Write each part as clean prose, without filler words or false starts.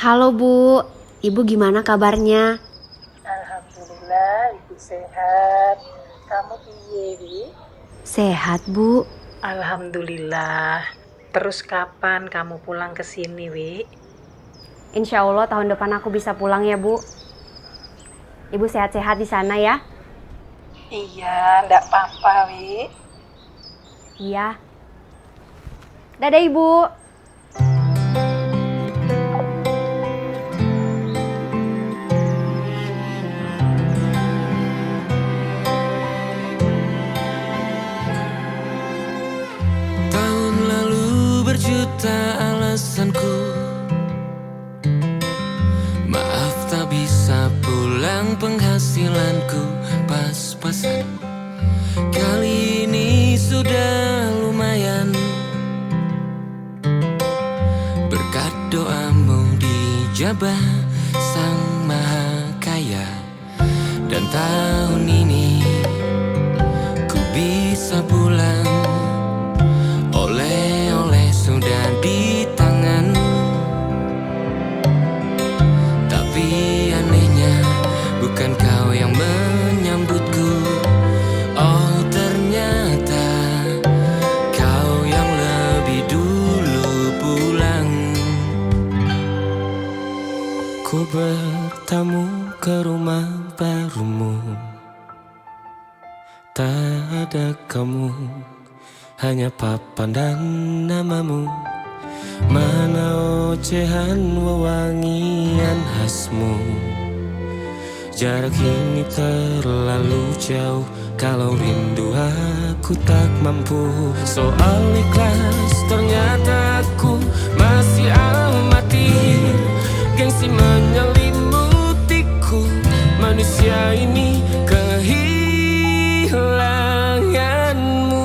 Halo Bu, Ibu gimana kabarnya? Alhamdulillah, ibu sehat. Kamu piye, Wi? Sehat Bu. Alhamdulillah. Terus kapan kamu pulang ke sini, Wi? Insya Allah tahun depan aku bisa pulang ya Bu. Ibu sehat-sehat di sana ya? Iya, ndak apa-apa, Wi. Iya. Dadah Ibu. Tahun lalu berjuta alasanku, maaf tak bisa pulang, penghasilanku pas-pasan. Kali ini sudah lumayan, berkat doamu dijabah Sang Maha Kaya. Dan tahun ini ku bisa pulang, oleh-oleh sudah di tangan. Tapi anehnya bukan kau yang menyambutku. Oh ternyata kau yang lebih dulu pulang. Ku bertamu ke rumah barumu, tak ada kamu, hanya papan dan namamu. Mana ocehan wewangian khasmu. Jarak ini terlalu jauh, kalau rindu aku tak mampu. Soal ikhlas ternyata aku masih amati. Gengsi menyelimutiku, manusia ini kehilanganmu.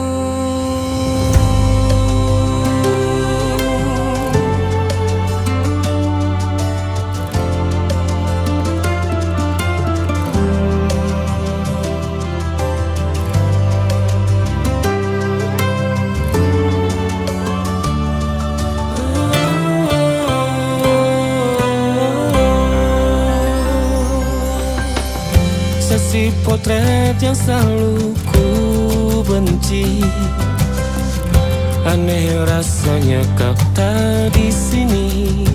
Sesi potret yang selalu ku benci, aneh rasanya kau tak di sini.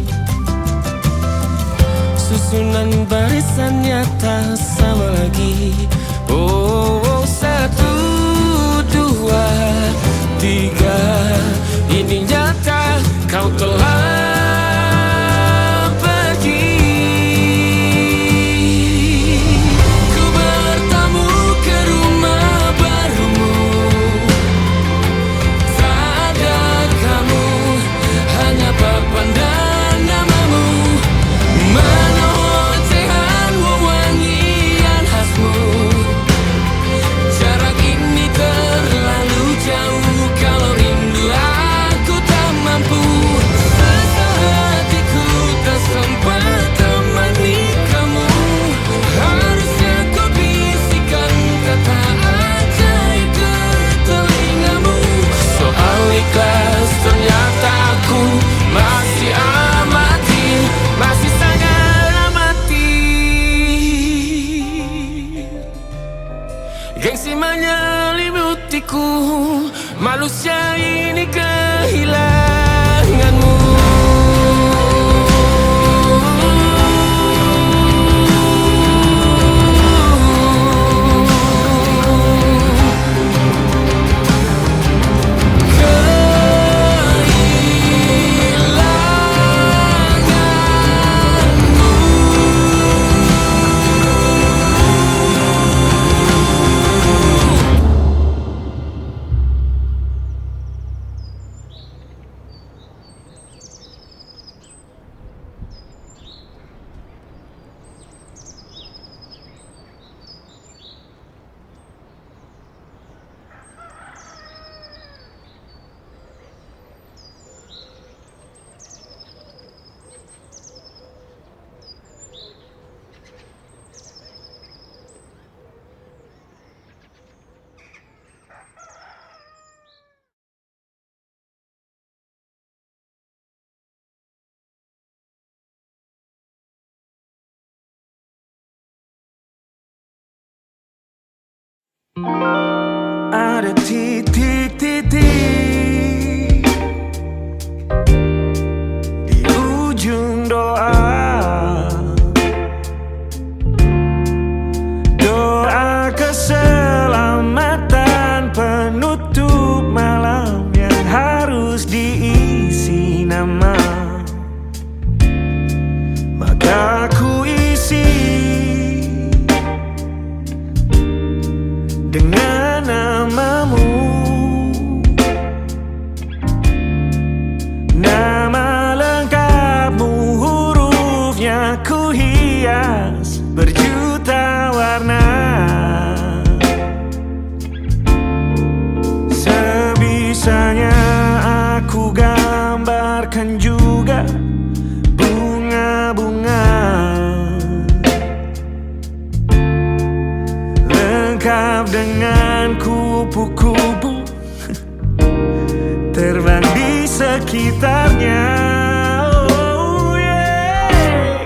Susunan barisannya tak sama lagi. Oh, satu, dua, tiga, ini nyata kau telah pergi. Ku bertamu ke rumah barumu, tak ada kamu, hanya papan dan namamu. Mana ocehan wewangian khasmu. Jarak ini terlalu jauh, kalau rindu aku tak mampu. Rasa hatiku tak sempat temani kamu. Harusnya kau bisikan kata ajaib ke telingamu. Soal ikhlas ternyata aku masih amati, masih sangat amati. Gengsi menyelimutiku, manusia ini kehilanganmu. Ada titik-titik di ujung doa, doa keselamatan penutup malam yang harus diisi nama. Maka ku isi dengan namamu, nama lengkapmu, hurufnya ku hias berjuta warna. Sebisanya aku gambarkan juga bunga-bunga lengkap dengan kupu-kupu terbang di sekitarnya. Oh yeah.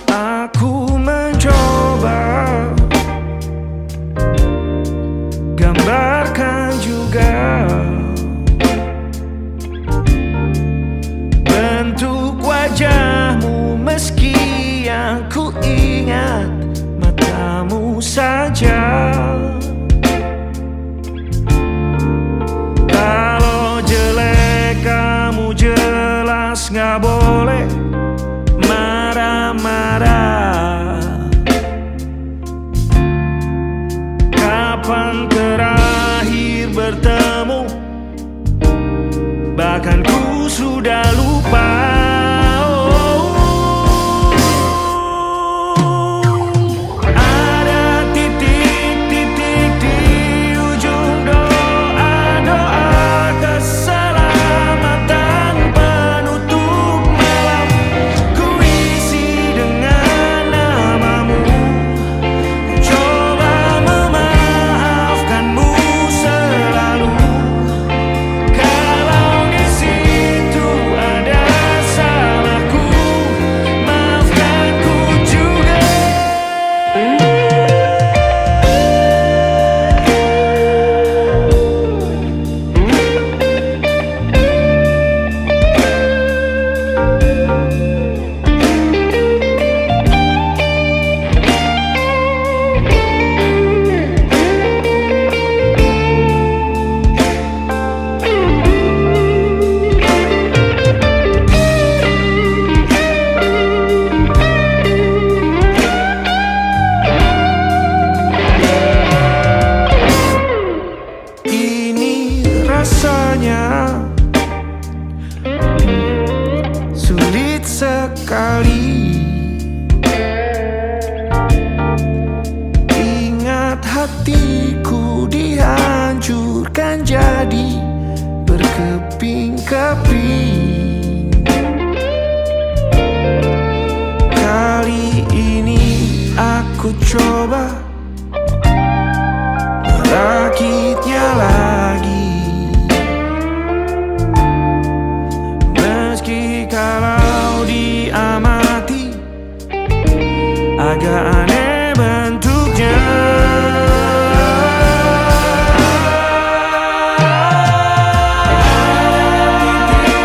Aku mencoba gambarkan juga bentuk wajahmu, meski yang ku ingat matamu saja. Kalau jelek kamu jelas gak boleh marah-marah. Kapan terakhir bertemu, bahkan ku sudah lupa. Rasanya sulit sekali. Ingat hatiku dihancurkan jadi berkeping-keping. Kali ini aku coba merakitnya lagi. Kalau diamati agak aneh bentuknya.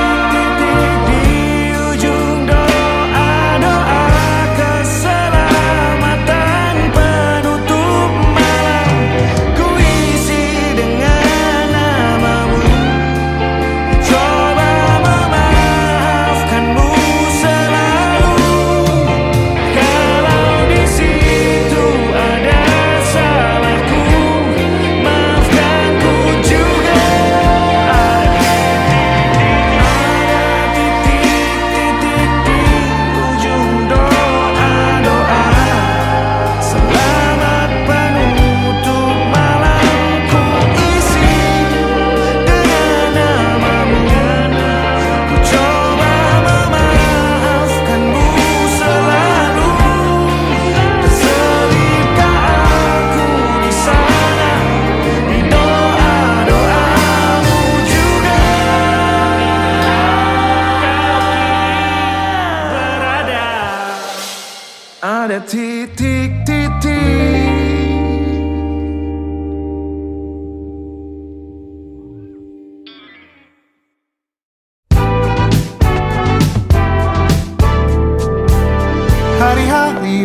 Titik-titik di ujung doa-doa keselamatan penutup malam, ku isi dengan namamu. Coba memaafkanmu selalu. Kalau di situ ada salahku, maafkanku juga. Ada titik-titik di ujung doa-doa, selamat penutup malam, ku isi dengan namamu. Ku coba memaafkanmu selalu. Terselipkah aku di sana, di doa-doamu juga. Berada ada titik-titik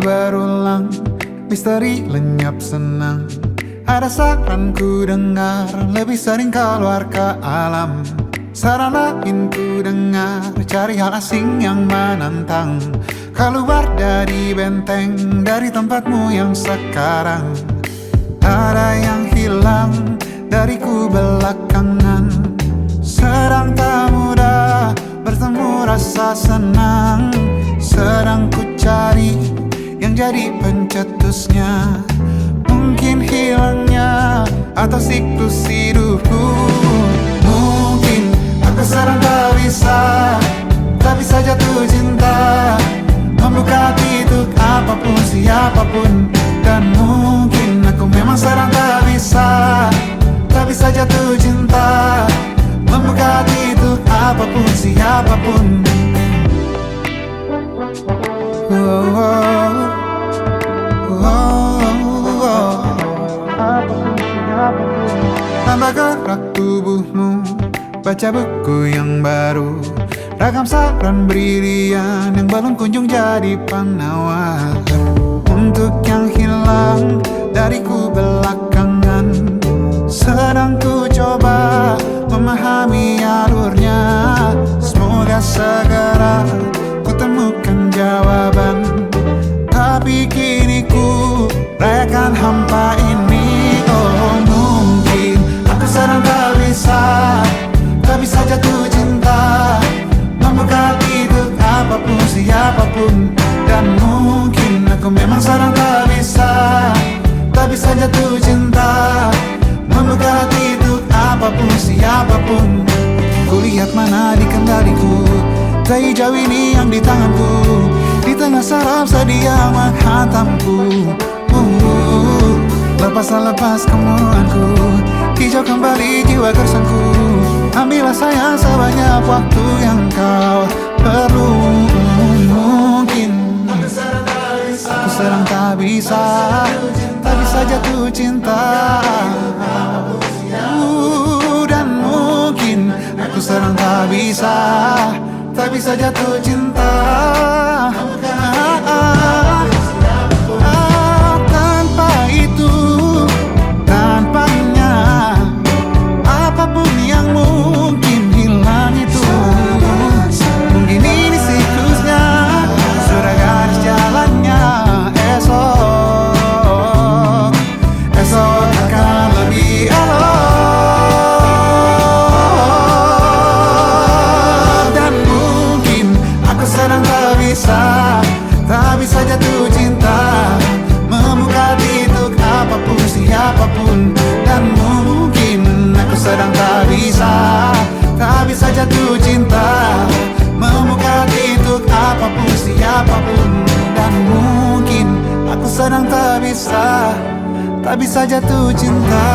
berulang, misteri lenyap senang. Ada saran ku dengar, lebih sering keluar ke alam. Saran lain ku dengar, cari hal asing yang menantang. Keluar dari benteng, dari tempatmu yang sekarang. Ada yang hilang dariku belakangan. Sedang tak mudah bertemu rasa senang. Sedang ku cari yang jadi pencetusnya. Mungkin hilangnya atau siklus hidupku. Mungkin aku sedang tak bisa jatuh cinta, membuka hati untuk apapun, siapapun. Dan mungkin aku memang sedang tak bisa jatuh cinta, membuka hati untuk apapun, siapapun. Tambah gerak tubuhmu, baca buku yang baru. Ragam saran brilian yang belum kunjung jadi penawar. Untuk yang hilang dariku belakangan, sedang ku coba memahami alurnya. Semoga segera ku temukan jawaban. Tapi kini ku rayakan hampa ini. Oh, mungkin aku sedang tak bisa jatuh cinta, membuka hati untuk apapun, siapapun. Dan mungkin aku memang sedang tak bisa jatuh cinta, membuka hati untuk apapun, siapapun. Kulihat mana di kendaliku, sejauh ini yang di tanganku. Di tengah saraf sedia menghantamku. Lepas kemuanku, hijau kembali jiwa gersanku. Ambillah sayang sebanyak waktu yang kau perlu. Mungkin aku sedang tak bisa jatuh cinta. Dan mungkin aku sedang tak bisa jatuh cinta. Tanpa itu, tanpanya, apapun yang mungkin hilang itu. Mungkin ini siklusnya, sudah garis jalannya. Esok akan lebih elok. Dan mungkin aku sedang tak bisa jatuh cinta, membuka hati untuk apapun, siapapun. Dan mungkin aku sedang tak bisa jatuh cinta, membuka hati untuk apapun, siapapun. Dan mungkin aku sedang tak bisa jatuh cinta.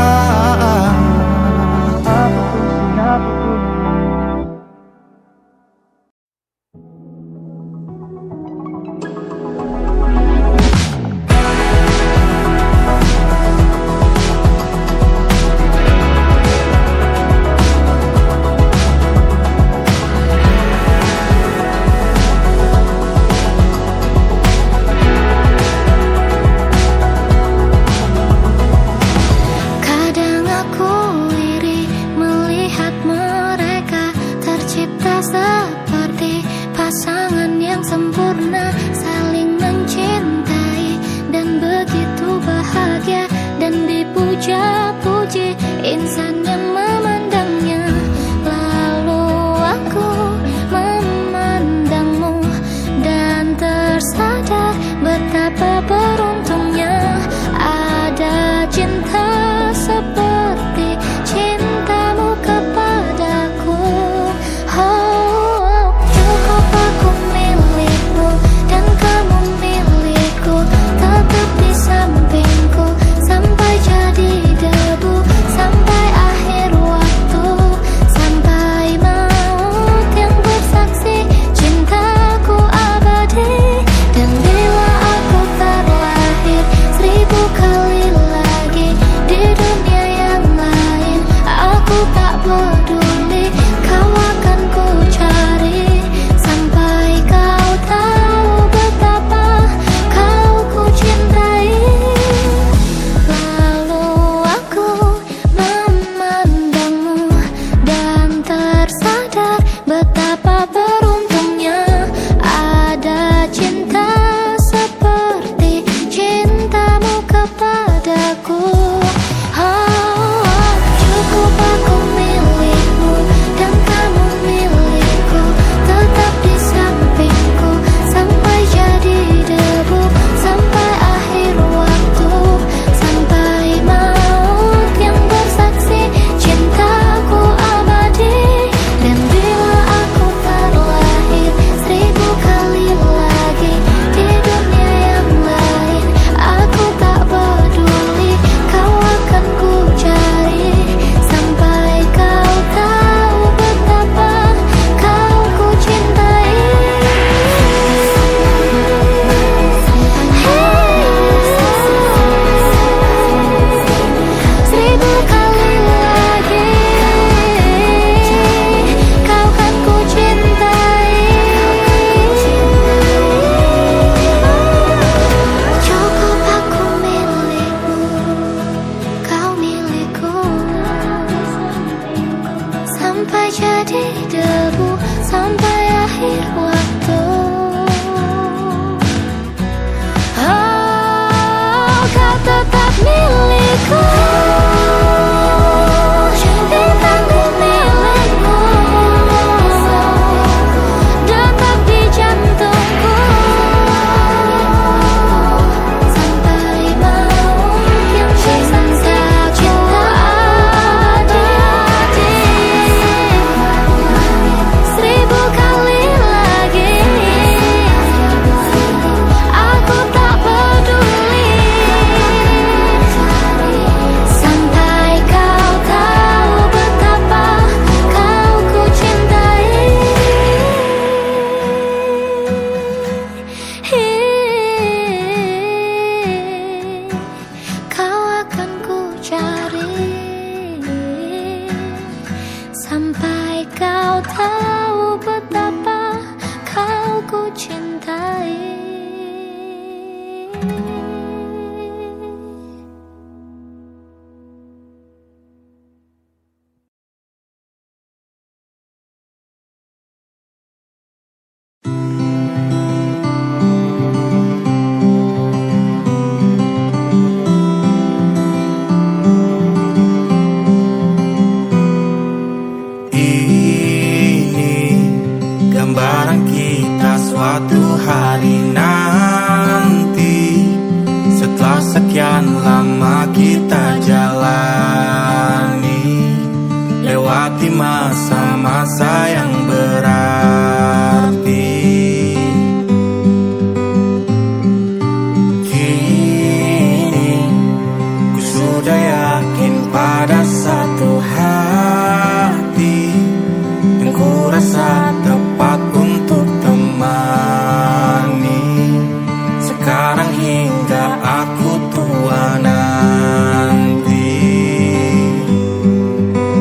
Gambaran kita suatu hari nanti, setelah sekian lama kita jalani, lewati masa-masa yang berarti. Kini ku sudah yakin pada satu hati yang ku rasa tepat untuk temani. Sekarang hingga aku tua nanti,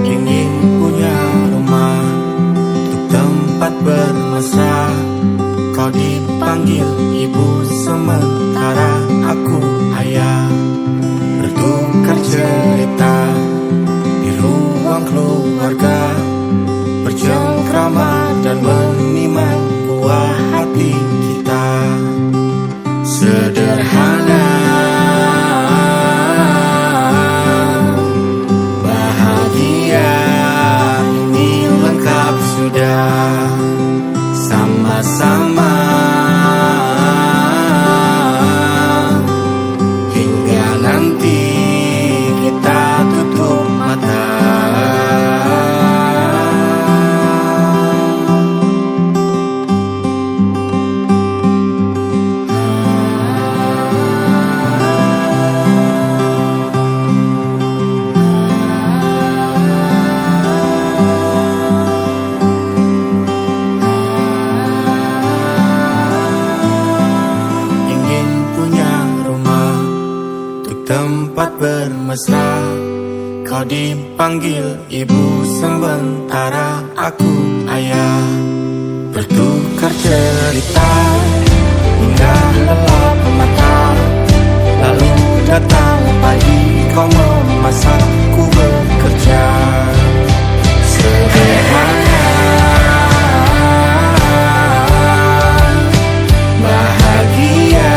ingin punya rumah untuk tempat bermesra. Kau dipanggil ibu sementara aku ayah, bertukar cerita di ruang keluarga, bercengkrama dan menimang buah hati kita. Sederhana, bahagia, ini lengkap sudah. Sama-sama hingga nanti kita tutup mata. Tempat bermesra, kau dipanggil ibu sementara aku ayah, bertukar cerita hingga lelap mata. Lalu datang pagi, kau memasak, ku bekerja. Sederhana, bahagia,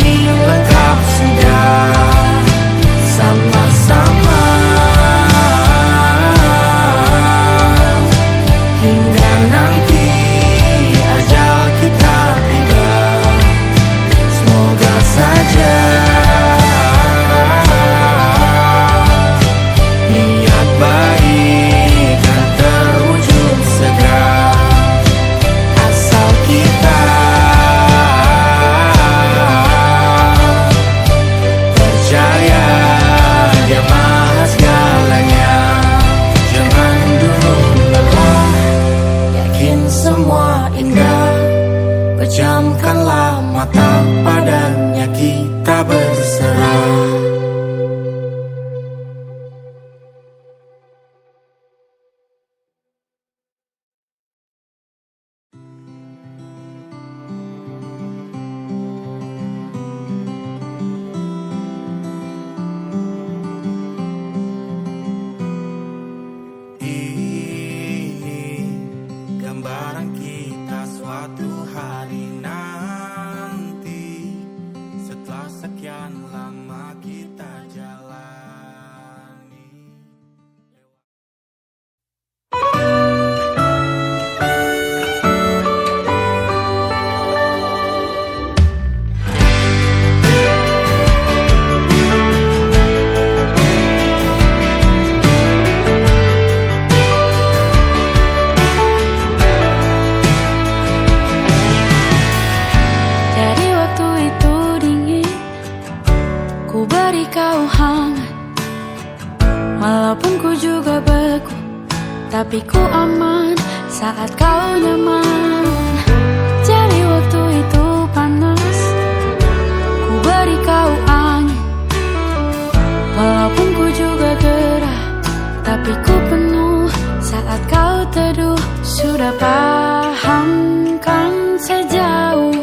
ini lengkap sudah. Sama-sama hingga nanti ajal kita tiba. Semoga saja niat baik dan terwujud segera, asal kita percaya Dia maha segalanya. Jangan dulu lelah, yakin semua indah. Pejamkanlah mata, padanya kita berserah. Gambaran kita suatu hari nanti, setelah sekian lama kita jalani. Walaupun ku juga beku, tapi ku aman saat kau nyaman. Jadi waktu itu panas, ku beri kau angin. Walaupun ku juga gerah, tapi ku penuh saat kau teduh. Sudah paham kan sejauh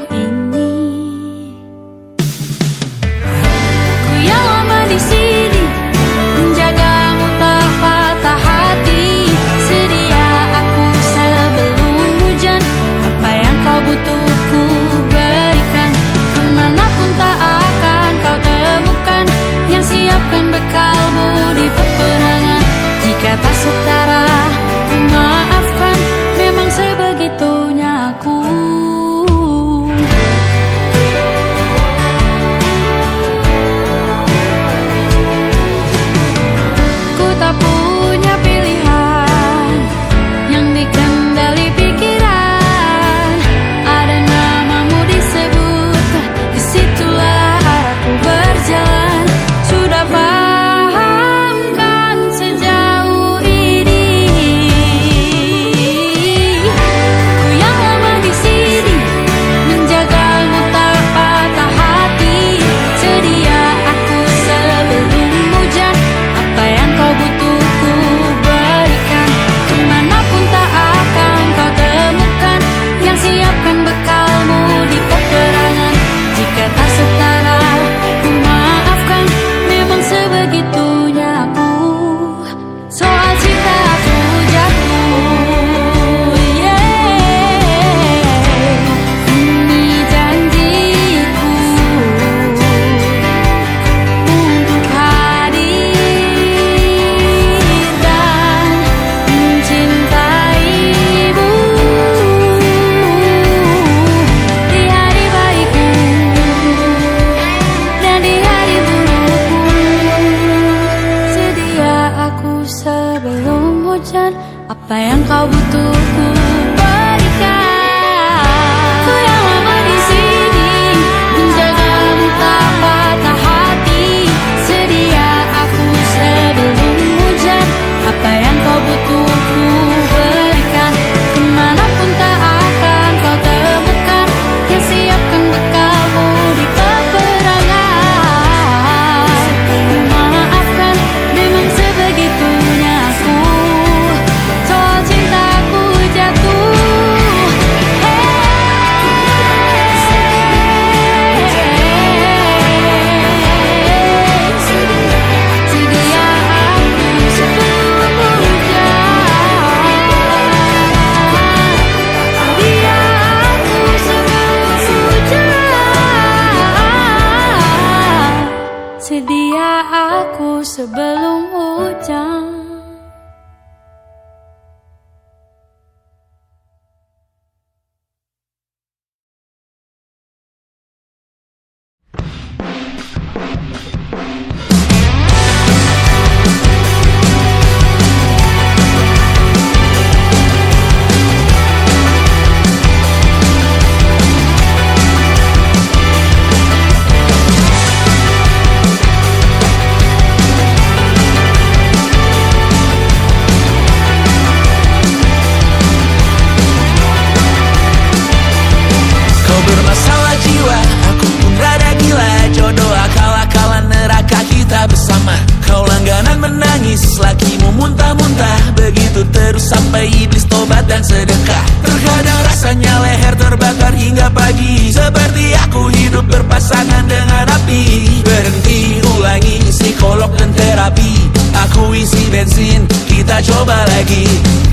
sampai iblis tobat dan sedekah. Terkadang rasanya leher terbakar hingga pagi, seperti aku hidup berpasangan dengan api. Berhenti, ulangi psikolog dan terapi. Aku isi bensin, kita coba lagi.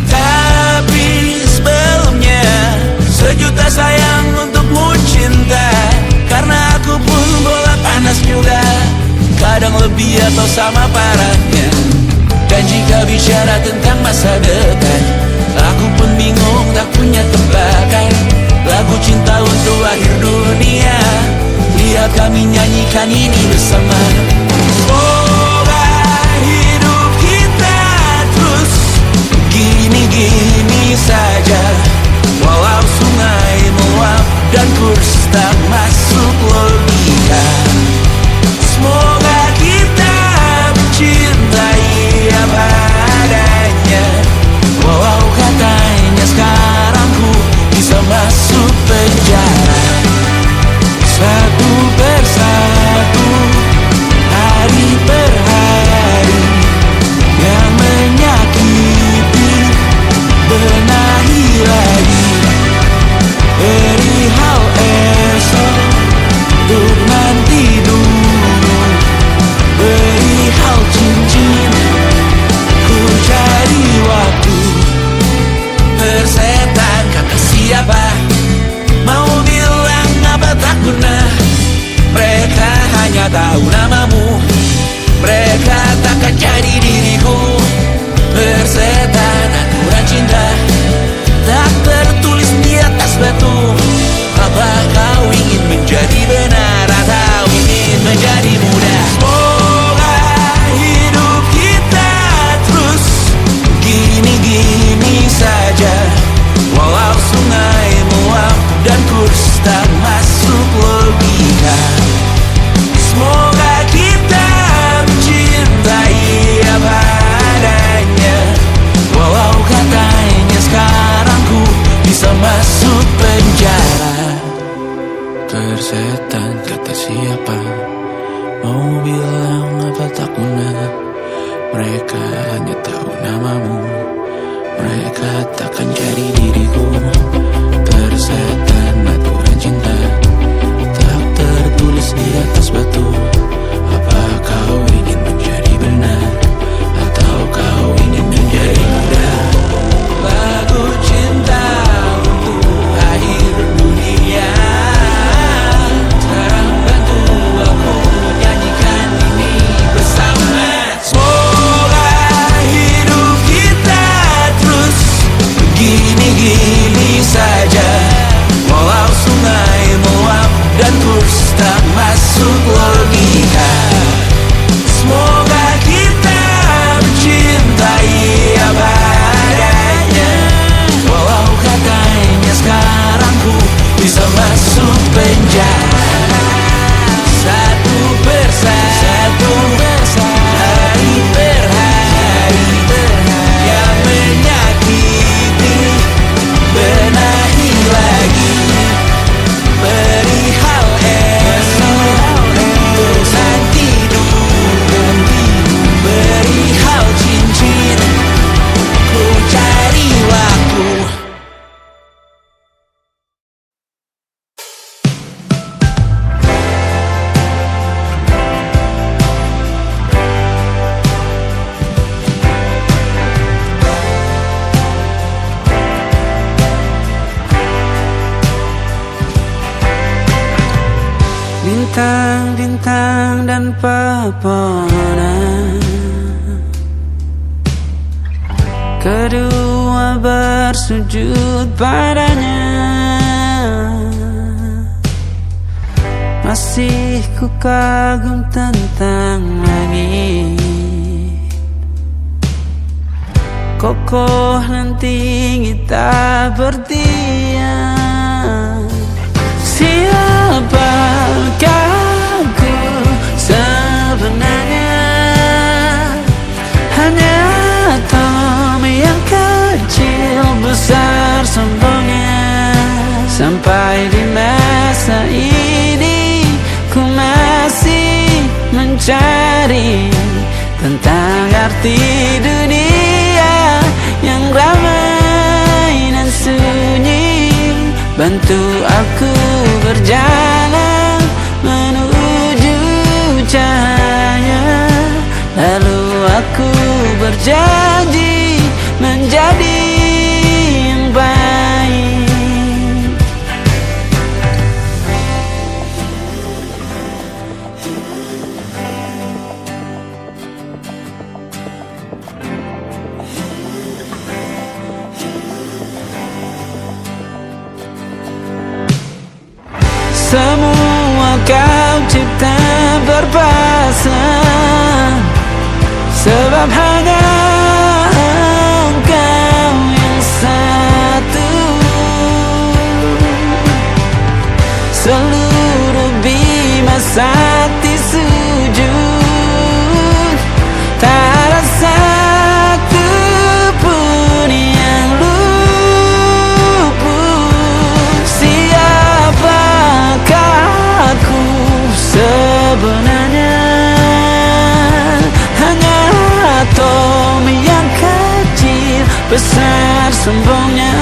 Tapi sebelumnya, sejuta sayang untukmu cinta. Karena aku pun bola panas juga, kadang lebih atau sama parahnya. Dan jika bicara tentang masa depan, aku pun bingung tak punya tebakan. Lagu cinta untuk akhir dunia, lihat kami nyanyikan ini bersama. Semoga hidup kita terus gini-gini saja, walau sungai meluap dan kurs tak masuk logika. Semoga kita mencintai apa adanya, walau katanya sekarang ku bisa masuk penjara. Satu persatu, hari per hari, yang menyakiti benahi lagi. Perihal esok, untuk nanti dulu. Perihal cincin, ku cari waktu. Persetan kata siapa, mau bilang apa tak guna. Mereka hanya tahu namamu, mereka takkan jadi diriku. Persetan aturan cinta, tak tertulis di atas batu. Apa kau ingin menjadi benar atau ingin menjadi muda? Semoga hidup kita terus gini-gini saja, walau sungai meluap dan kurs tak masuk logika. Semoga kita mencintai apa adanya, walau katanya sekarang ku bisa masuk penjara. Persetan kata siapa, mau bilang apa tak guna. Mereka hanya tahu namamu, mereka takkan jadi diriku. Persetan aturan cinta, tak tertulis di atas batu. Apa kau ingin menjadi benar atau kau ingin menjadi muda? Lagu cinta untuk akhir dunia, sekarang bantu aku nyanyikan ini bersama. Semoga hidup kita terus begini-gini saja, walau sungai meluap dan kurs tak masuk logika. Semoga kita mencintai apa adanya, walau katanya sekarang ku bisa masuk penjara. Satu persatu, hari per hari, yang menyakiti benahi lagi. Perihal esok, untuk nanti dulu. Perihal cincin, ku cari waktu. Bintang-bintang dan pepohonan, kedua bersujud padanya. Masih ku kagum tentang langit, kokoh dan tinggi tak bertiang. Siapakah ku sebenarnya? Hanya atom yang kecil besar sombongnya. Sampai di masa ini ku masih mencari tentang arti dunia yang ramai Bantu aku berjalan menuju cahaya. Lalu aku berjanji menjadi yang baik. Semua kau cipta berpasang, sebab hanya engkau yang satu. Seluruh bima sakti sujud, tak ada satu pun yang luput. Siapakah aku sebenarnya? Hanya atom yang kecil, besar sombongnya.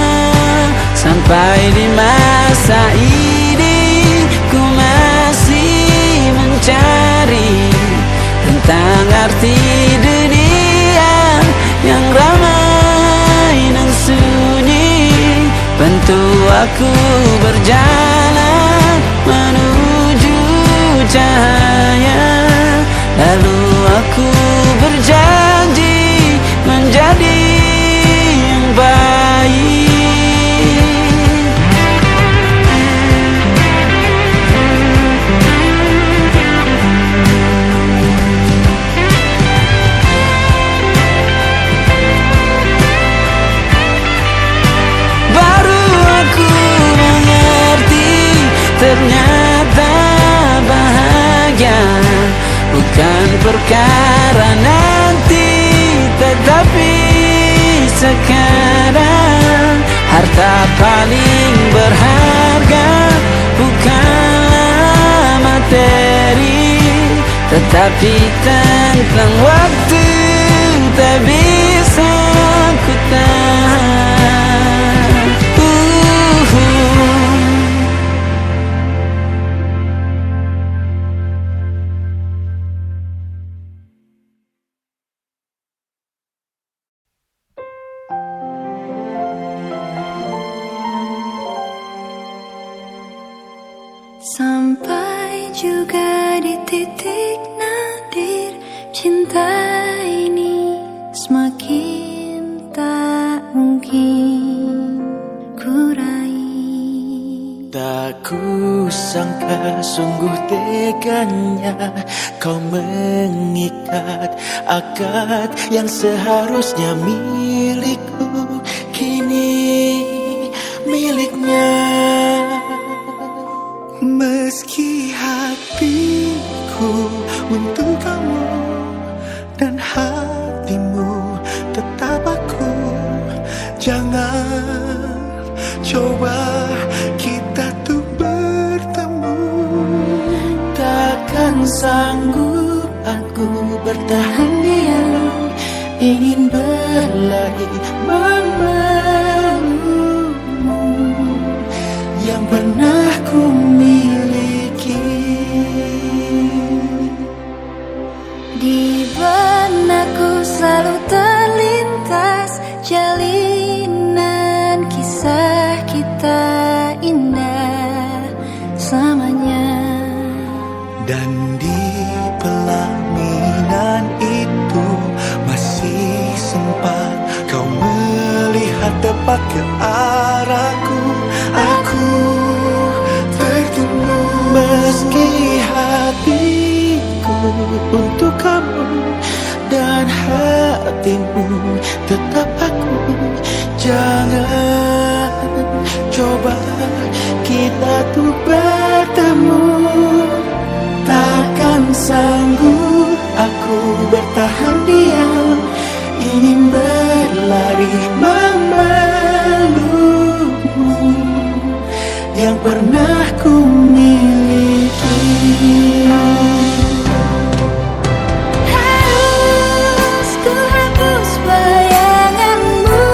Sampai di masa ini ku masih mencari tentang arti dunia yang ramai dan sunyi. Bantu aku berjalan menuju cahaya. Lalu aku berjanji menjadi yang baik. Baru aku mengerti, ternyata bahagia bukan perkara nanti, tetapi sekarang. Harta paling berharga bukanlah materi, tetapi tentang waktu tak bisa ku tahan. Sampai juga di titik nadir, cinta ini semakin tak mungkin ku raih. Tak kusangka sungguh teganya kau mengikat akad yang seharusnya milikku, kini miliknya. Meski hatiku untuk kamu dan hatimu tetap aku, jangan coba kita tuh bertemu. Takkan sanggup aku bertahan diam, ingin berlari memelukmu yang pernah ku miliki. Di benakku selalu terlintas jalinan kisah kita indah selamanya. Dan di pelaminan itu masih sempat kau melihat tepat ke arahku. Aku tertunduk Meski hatiku untuk kamu dan hatimu tetap aku, jangan coba kita tuh bertemu. takkan sanggup aku bertahan diam, ingin berlari memelukmu yang pernah ku miliki. Harus ku hapus bayanganmu.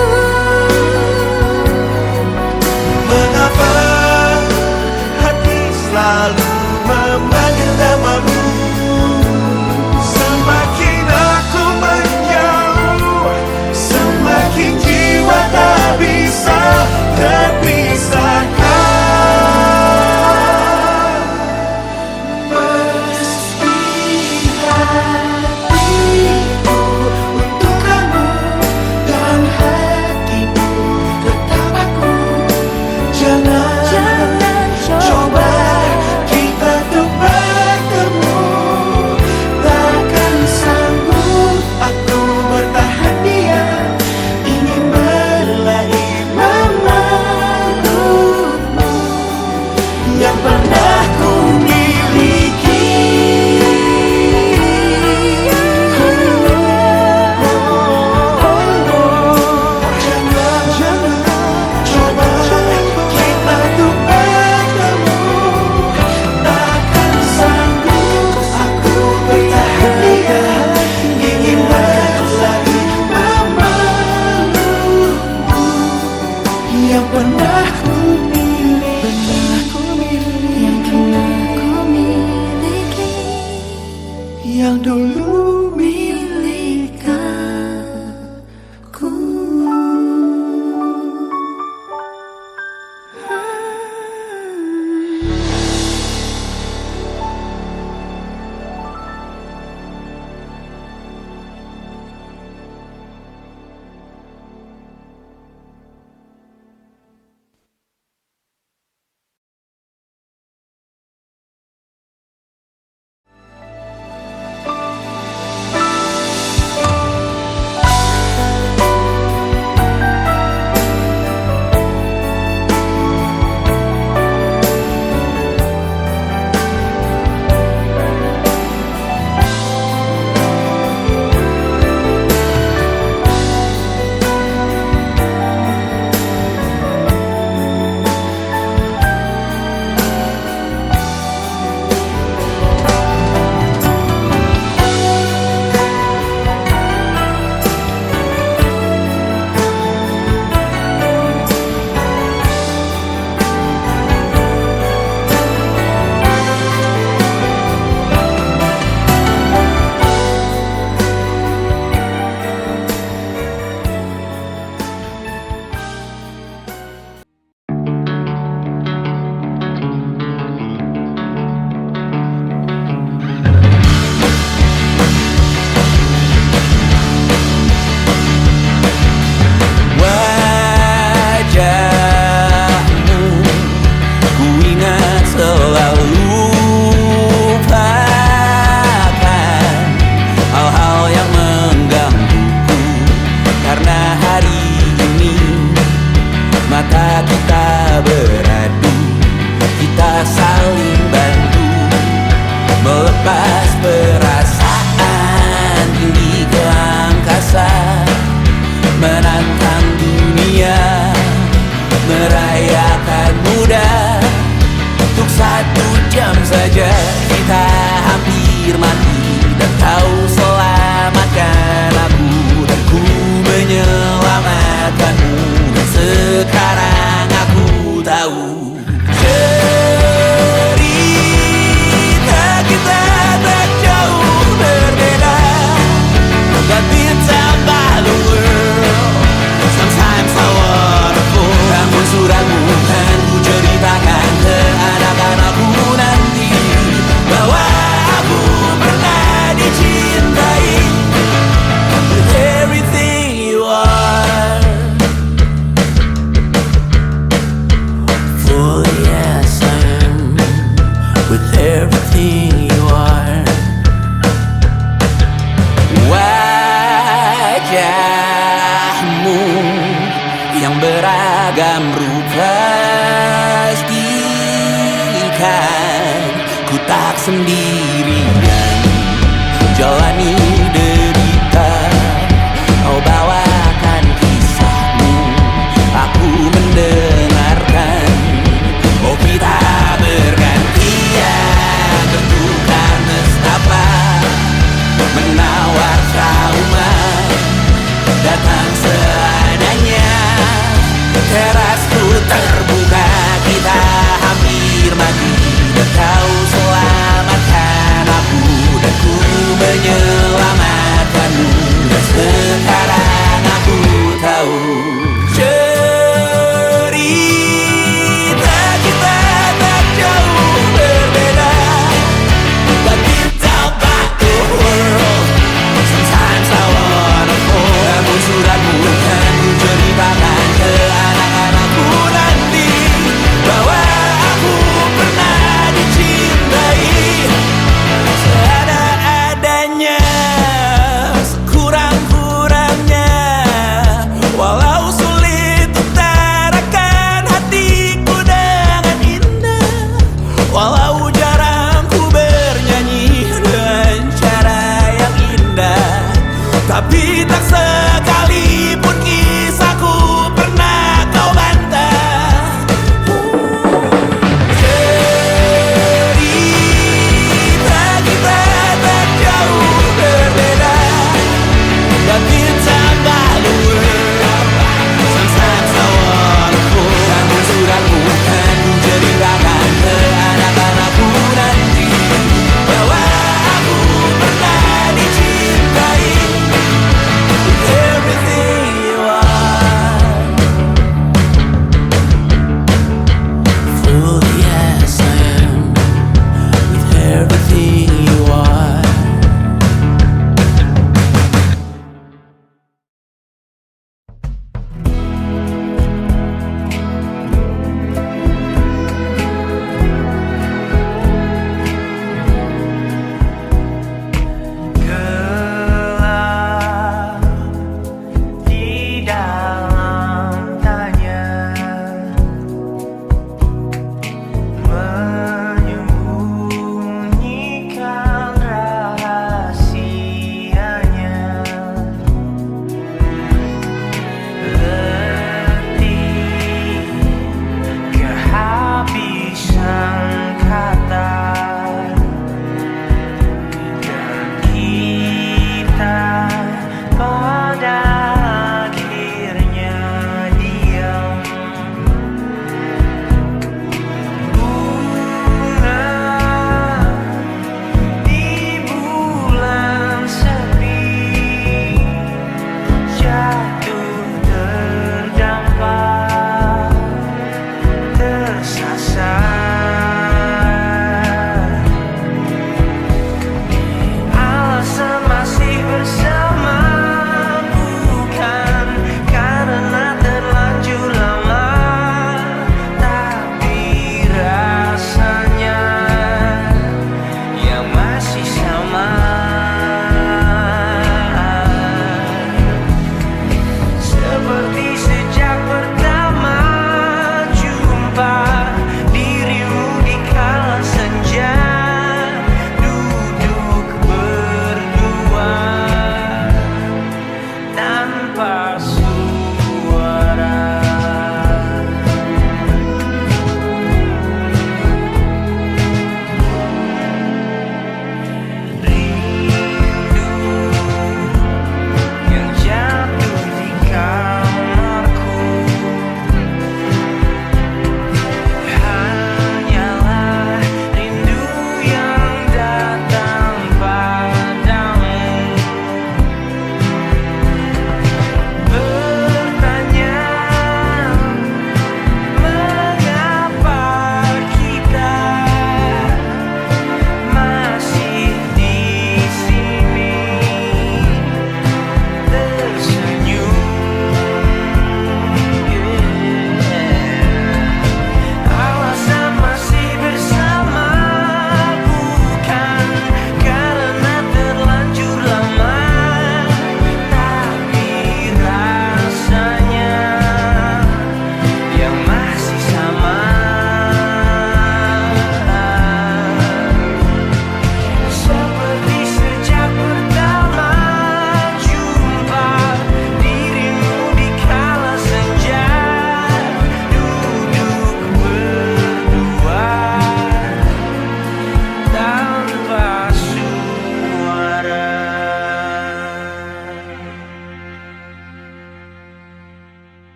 Mengapa selalu memanggil namamu. Semakin aku menjauh, semakin jiwa tak bisa terpisahkan. Meski hatiku untuk kamu dan hatimu tetap aku. Jangan coba kita untuk bertemu. Takkan sanggup aku bertahan diam, ingin berlari memelukmu yang pernah ku miliki. Jangan coba kita untuk bertemu. Takkan sanggup aku bertahan diam, ingin berlari memelukmu yang pernah ku miliki. Yang pernah ku miliki, Yang dulu milik aku. Wajahmu ku ingat selalu, lupakan hal-hal yang menggangguku. Karena hari ini mata kita beradu, kita saling bantu melepas perasaan tinggi ke angkasa, menantang dunia, merayakan muda. Untuk 1 jam saja kita hampir mati, dan kau selamatkan aku, dan ku menyelamatkanmu. Dan sekarang aku tahu cerita kita tak jauh berbeda, but bintang the world. Sometimes so wonderful. Namun suratmu kan ku ceritakan ke anak-anakku nanti, bahwa aku pernah dicintai with everything you are. For yes I am, with everything you are. Wajahmu yang beragam rupa, pastikan ku tak sendirian jalani derita. Kau bawakan kisahmu, aku mendengarkan. Oh kita bergantian bertukar nestapa, menawar trauma datang seadanya. Terasku terbuka, kita hampir mati, dan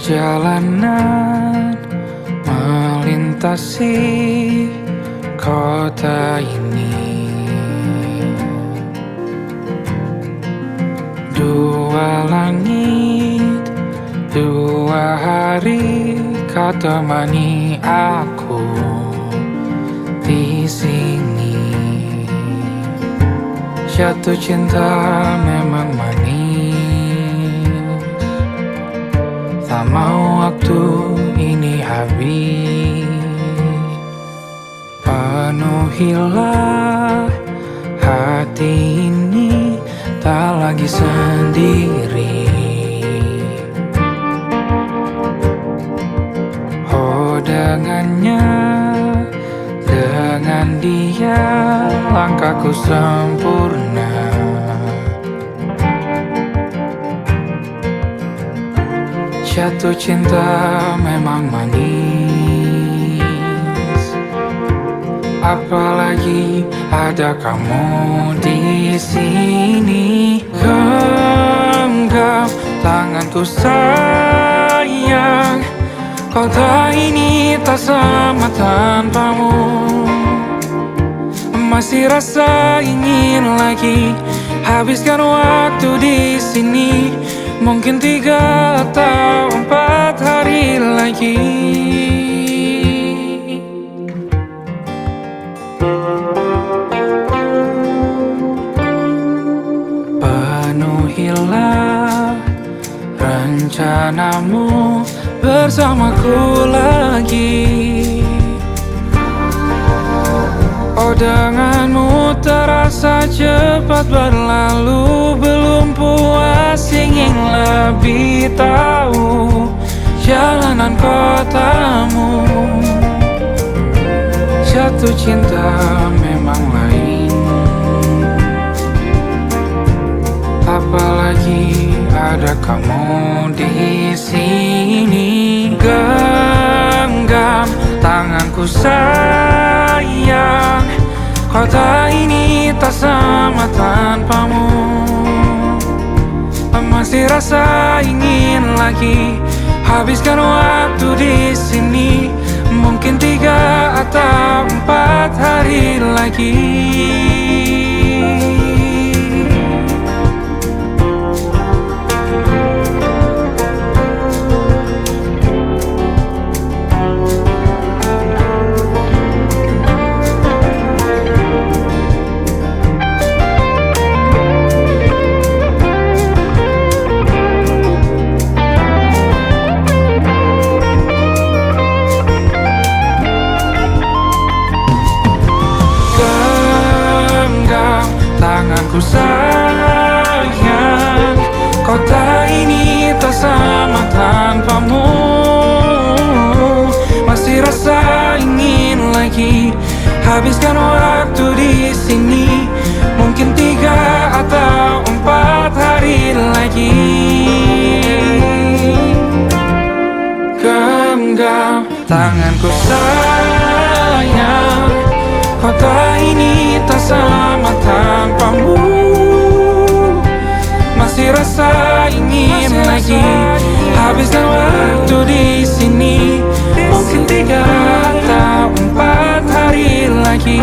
Perjalanan melintasi kota ini, dua langit, dua hari kau temani aku di sini. Jatuh cinta memang manis, tak mau waktu ini habis. Penuhilah hati ini, tak lagi sendiri. Oh dengannya, dengan dia langkahku sempurna. Jatuh cinta memang manis, apalagi ada kamu di sini. Genggam tanganku sayang, kota ini tak sama tanpamu. Masih rasa ingin lagi habiskan waktu di sini. Mungkin 3 atau 4 hari lagi. Penuhilah rencanamu bersamaku lagi. Oh denganmu terasa cepat berlalu, belum puas ingin lebih tahu jalanan kotamu. Jatuh cinta memang lain, apalagi ada kamu di sini. Genggam tanganku sayang, kota ini tak sama tanpamu. Masih rasa ingin lagi habiskan waktu di sini. Mungkin 3 atau 4 hari lagi. Tanganku sayang, kota ini tak sama tanpamu. Masih rasa ingin lagi habiskan waktu di sini. Mungkin 3 atau 4 hari lagi. Genggam tanganku sayang, kota ini tak sama tanpamu. Masih rasa ingin lagi habiskan waktu di sini. Mungkin 3 atau 4 hari lagi.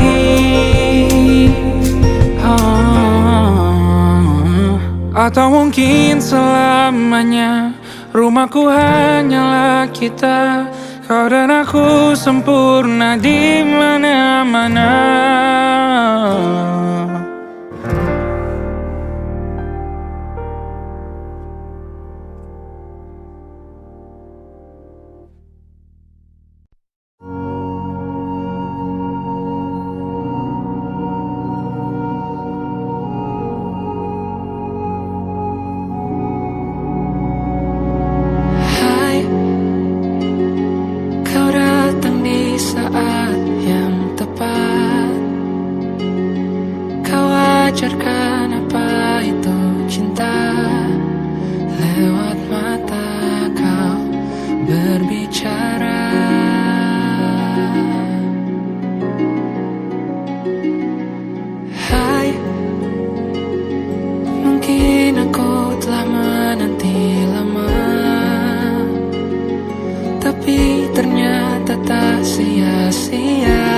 Atau mungkin selamanya. Rumahku hanyalah kita, kau dan aku sempurna di mana-mana. Kau tapi ternyata tak sia-sia.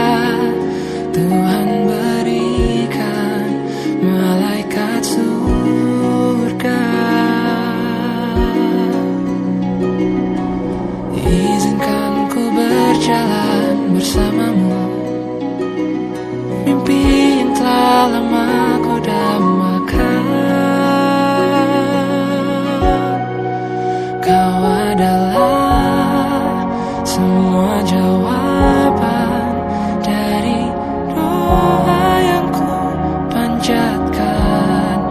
Tuhan berikan malaikat surga. Izinkan ku berjalan bersamamu, mimpi yang telah lama ku dambakan. Kau adalah semua jawaban dari doa yang ku panjatkan.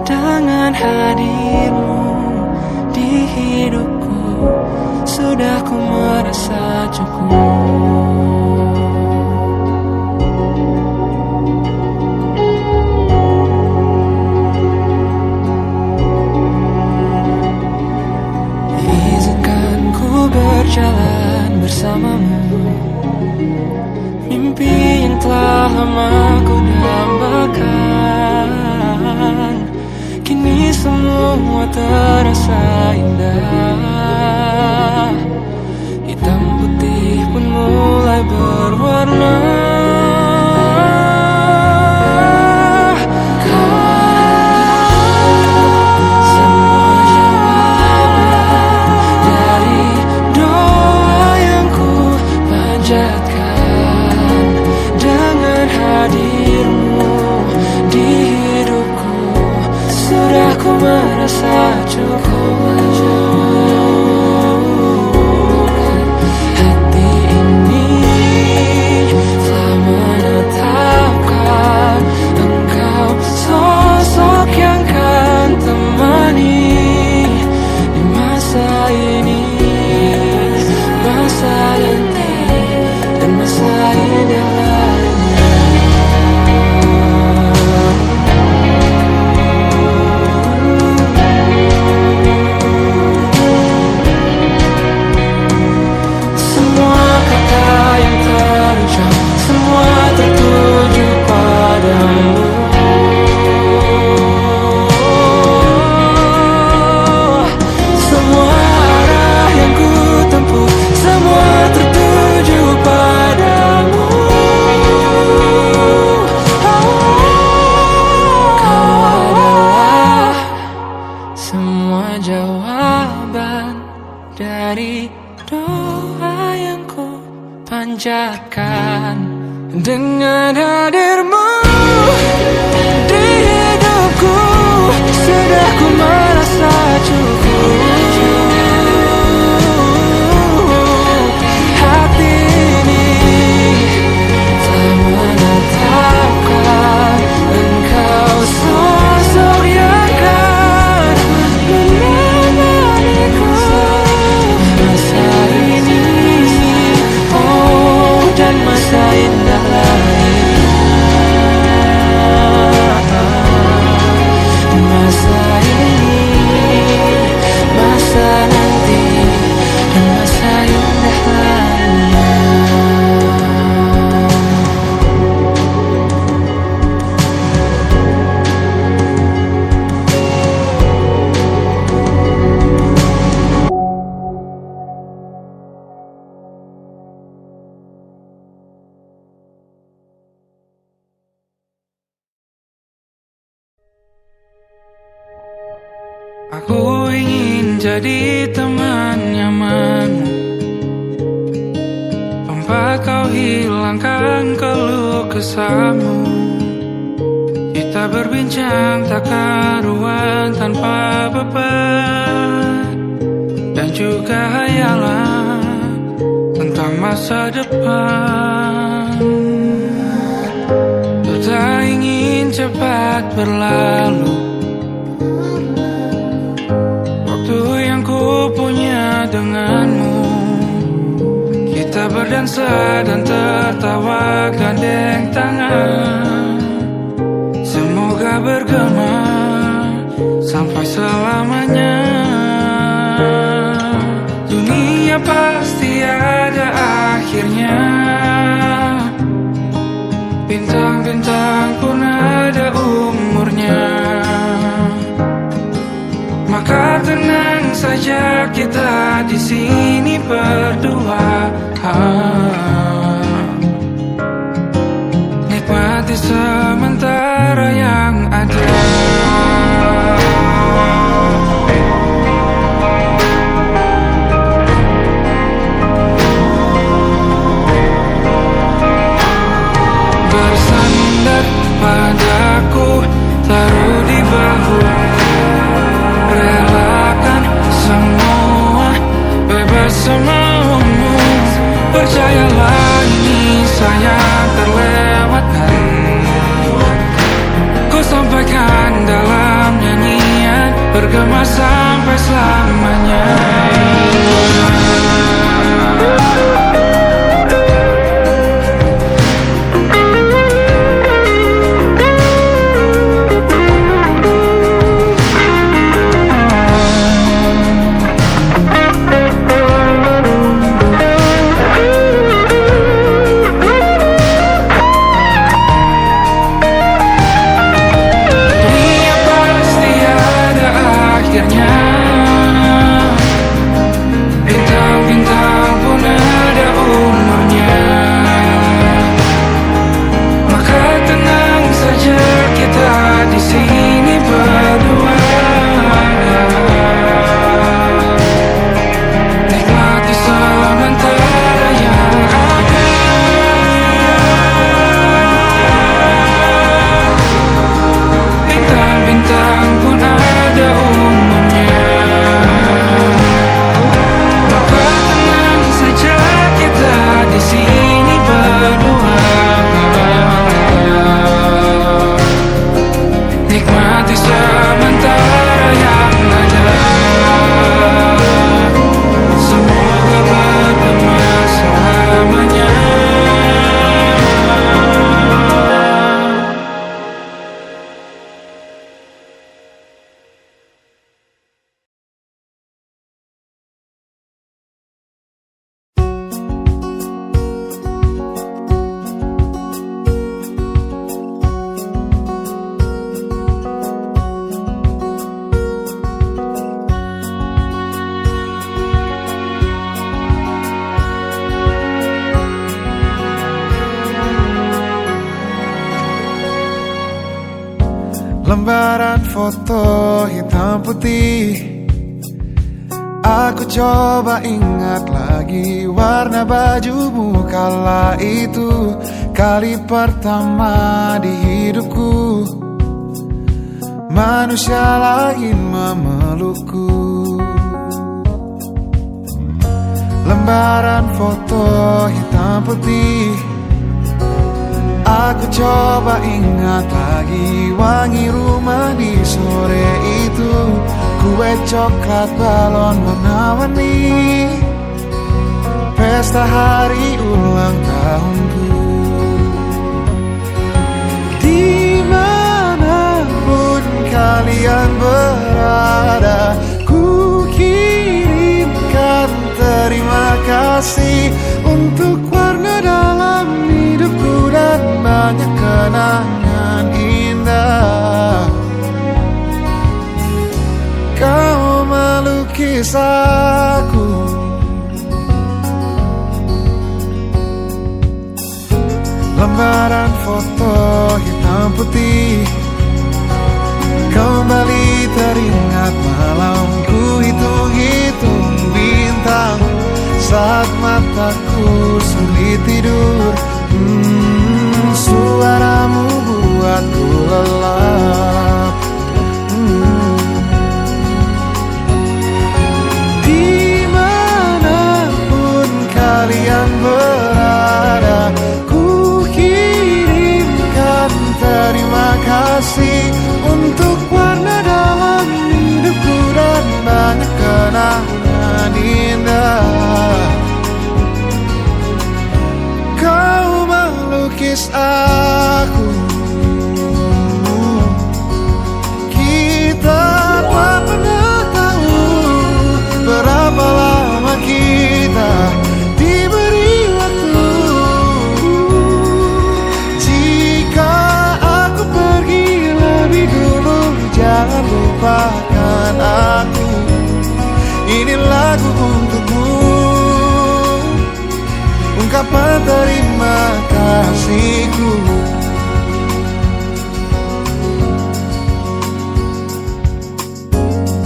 Dengan hadirmu di hidupku, sudah ku merasa cukup. Izinkan ku berjalan bersamamu, mimpi yang telah lama ku dambakan. Kini semua terasa indah, hitam putih pun mulai berwarna. Semua jawaban dari doa yang ku panjatkan. Dengan hadirmu di hidupku, sudah ku merasa cukup. Hati ini telah menetapkan engkau, sosok yang kan temani di masa ini, masa nanti, dan masa indah lainnya. Semua kata yang terucap, semua tertuju padamu. Semua arah yang ku tempuh, semua tertuju padamu. Kau adalah semua jawaban dari doa yang ku panjatkan. Dengan hadirmu di hidupku, sudah ku merasa cukup. Hati ini telah menetapkan engkau, sosok yang kan menemaniku masa ini, oh, dan masa indah lainnya. Masa ini, masa nanti, dan masa indah lainnya. Aku ingin jadi teman nyamanmu, tempat kau hilangkan keluh kesahmu. Kita berbincang tak karuan tanpa beban, dan juga hayalan tentang masa depan. Ku tak ingin cepat berlalu waktu yang ku punya denganmu. Kita berdansa dan tertawa gandeng tangan, semoga bergema sampai selamanya. Dunia pasti ada akhirnya, bintang-bintang pun ada umurnya. Maka tenang saja kita di sini berdua, Percayalah ini sayang terlewatkan. Ku sampaikan dalam nyanyian, bergema sampai selamanya. Bintang-bintang pun ada umurnya. Maka tenang saja kita di sini berdua. Nikmati sementara yang ada. Bintang-bintang pun ada umurnya. Di sini berdua, nikmati sementara yang ada. Semoga bergema selamanya. Lembaran foto hitam putih, aku coba ingat lagi warna bajumu kala itu. Kali pertama di hidupku, manusia lain memelukku. Lembaran foto hitam putih, aku coba ingat lagi wangi rumah di sore itu. Kue coklat, balon warna-warni, pesta hari ulang tahunku. Dimanapun kalian berada, ku kirimkan terima kasih untuk warna dalam hidupku dan banyak kenangan indah. Kau melukis aku, lembaran foto hitam putih. Kembali teringat malamku hitung-hitung bintang saat mataku sulit tidur. Suaramu buatku lelap. Dimanapun kalian berada, ku kirimkan terima kasih untuk warna dalam hidupku dan banyak kenangan indah. Kau melukis aku, kita tak pernah tahu berapa lama kita diberi waktu. Jika aku pergi lebih dulu, jangan lupakan aku. Ini lagu untukmu, ungkapan terima kasihku.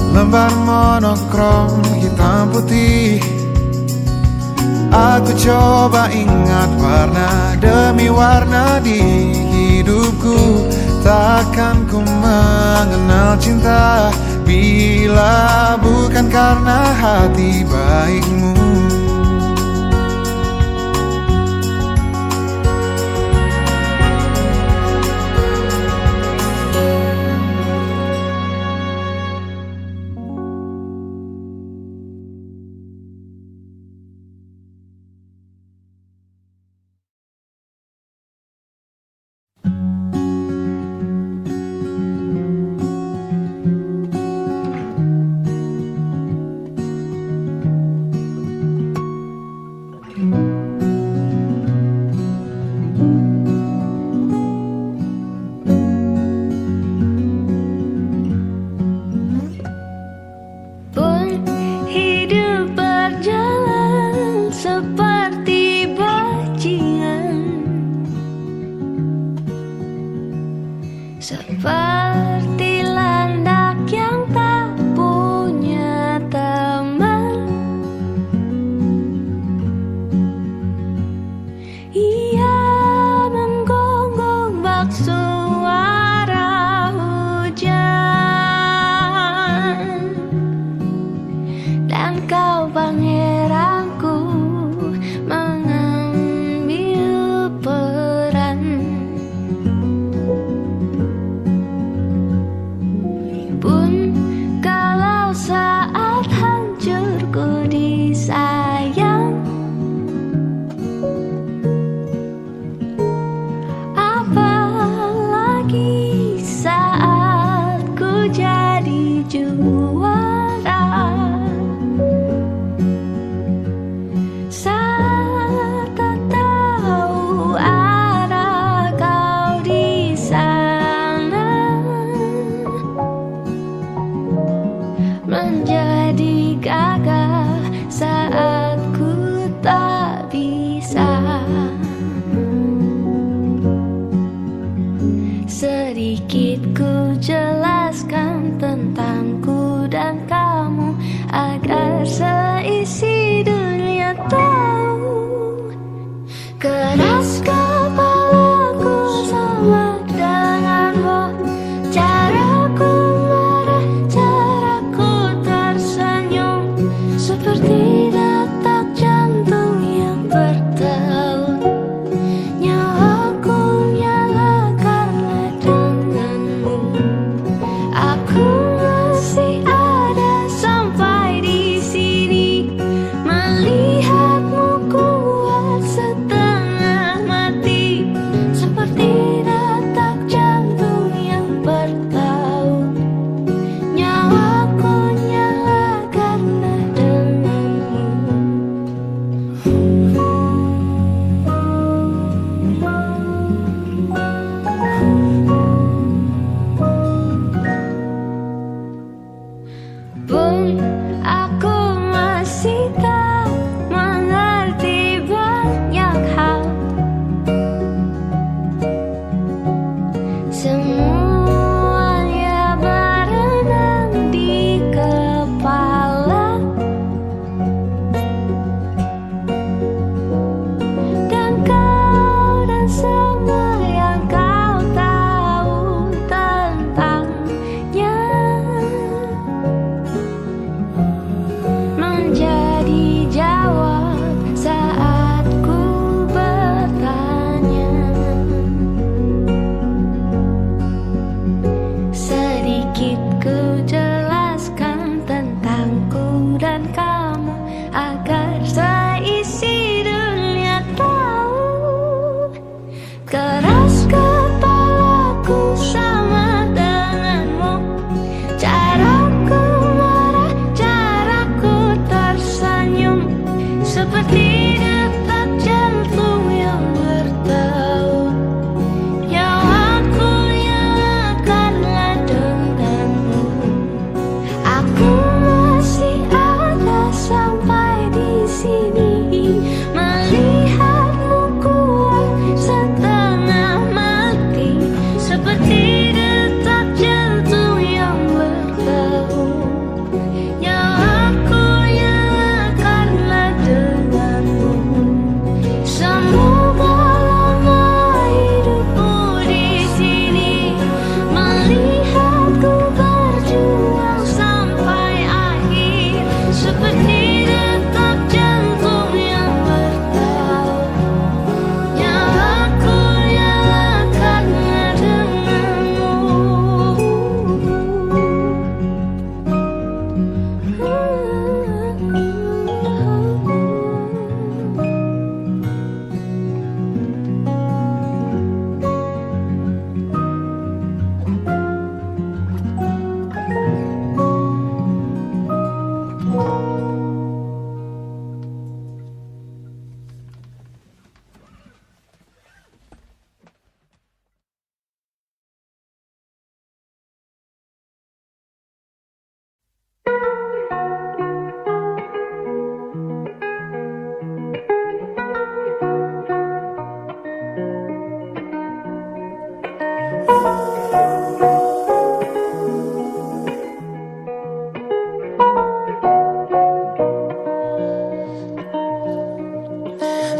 Lembar monokrom hitam putih, aku coba ingat warna demi warna di hidupku. Takkan ku mengenal cinta bila bukan karena hati baikmu.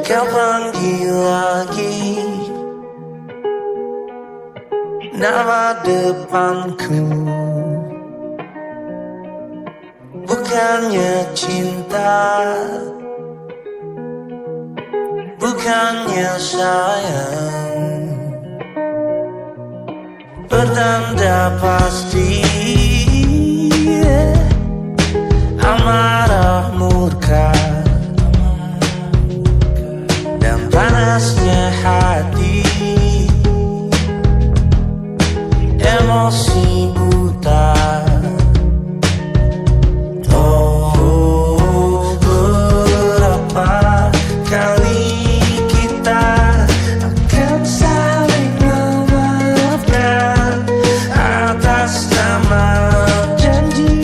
kau panggil lagi nama depanku. Bukannya cinta, bukannya sayang, pertanda pasti amarah murka dan panasnya hati, emosi buta. Oh, berapa kali kita akan saling memaafkan atas nama janji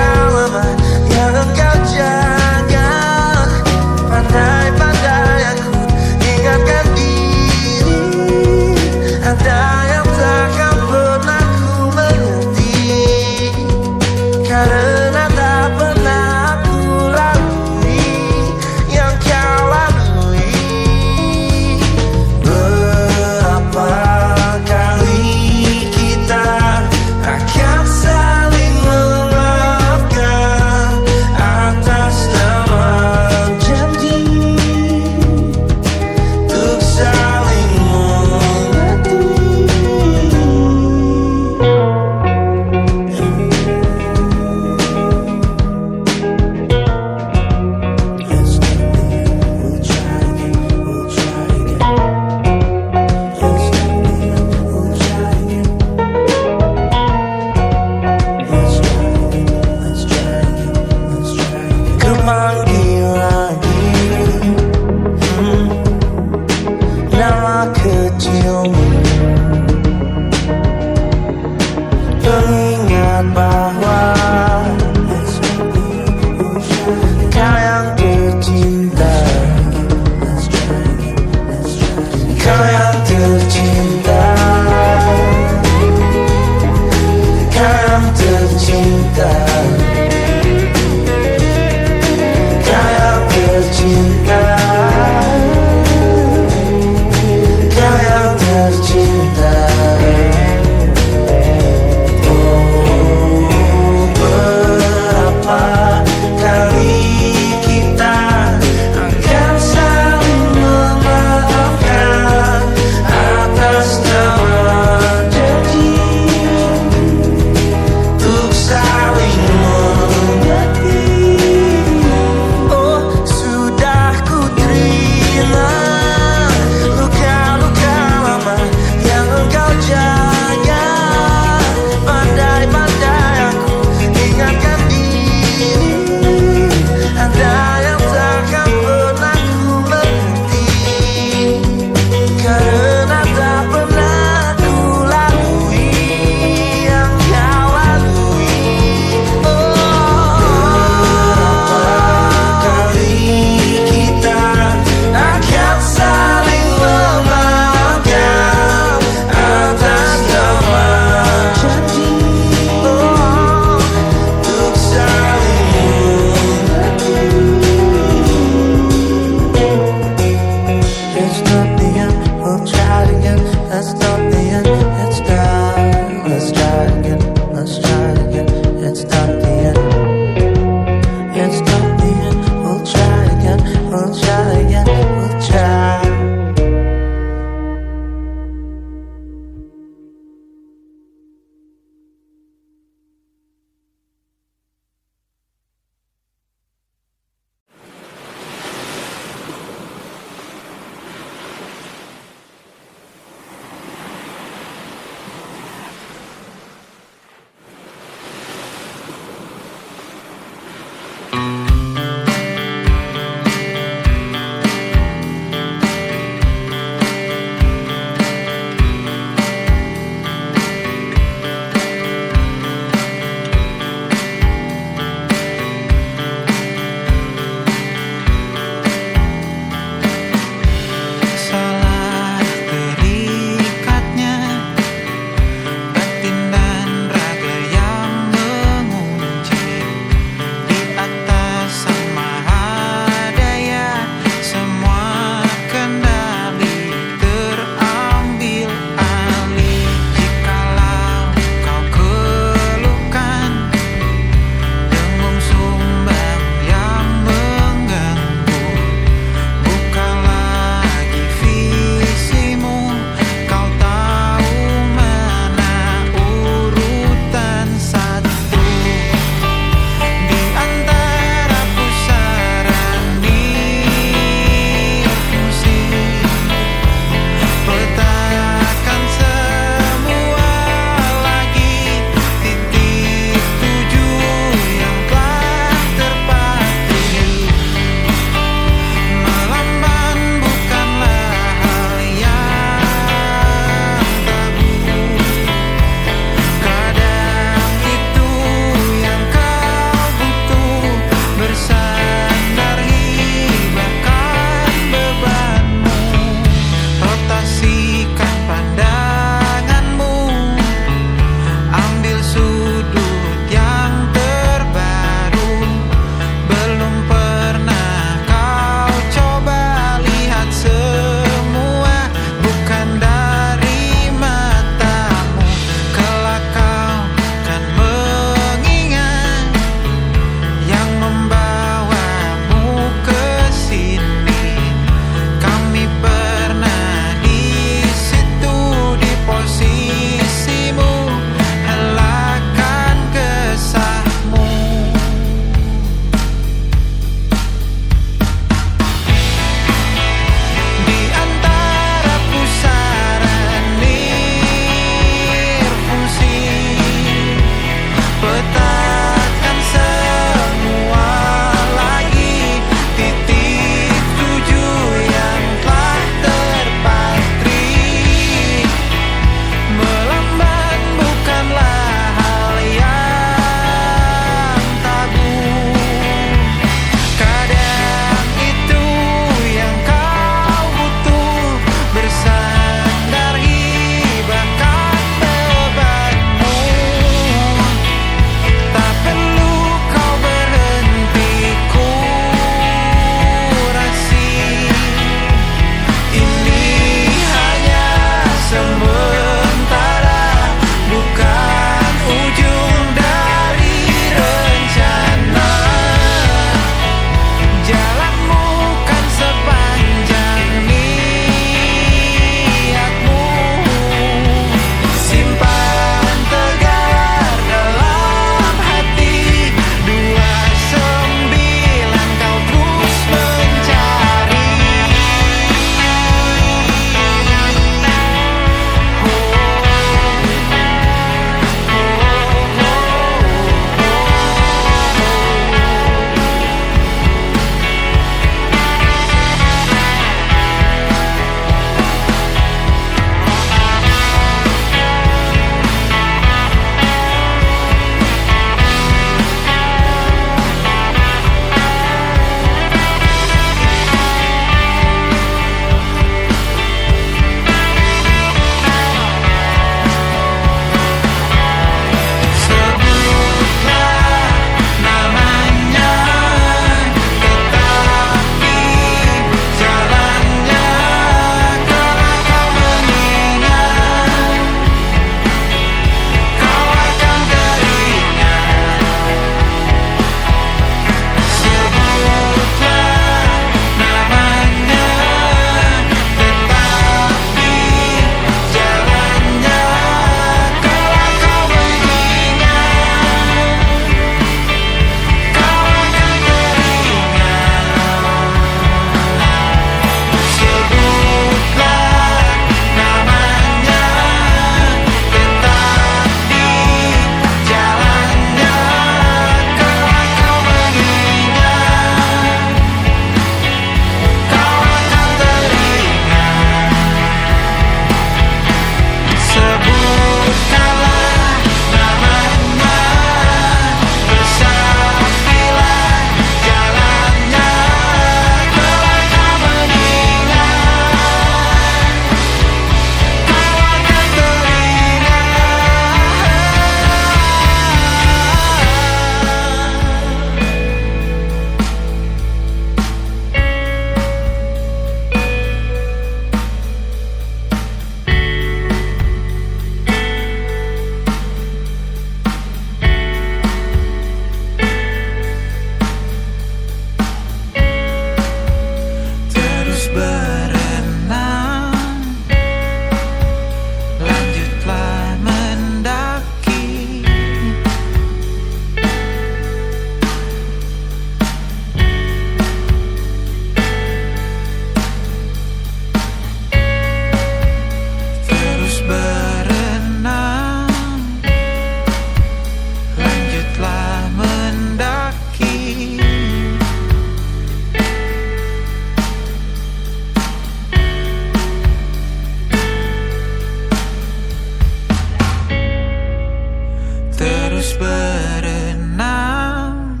terus berenang,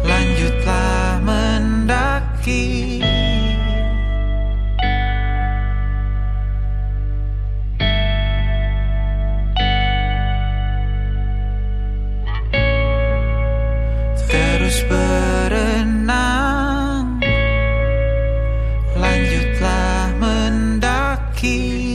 lanjutlah mendaki. Terus berenang, lanjutlah mendaki.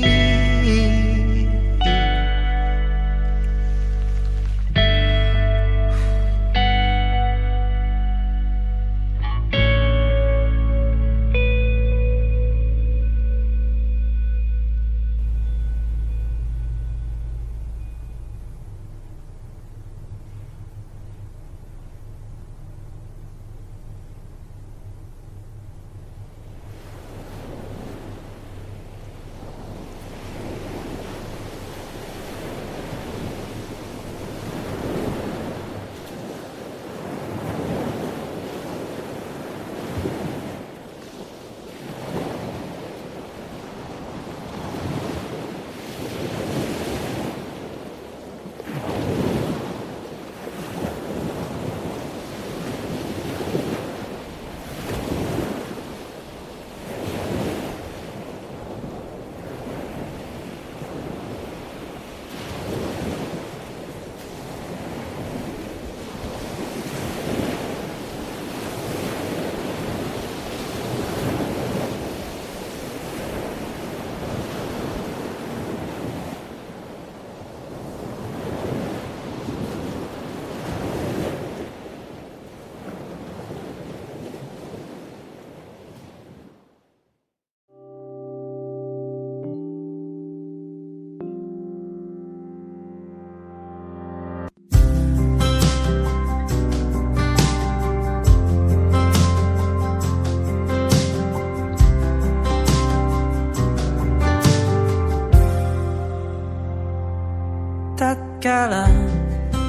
Tatkala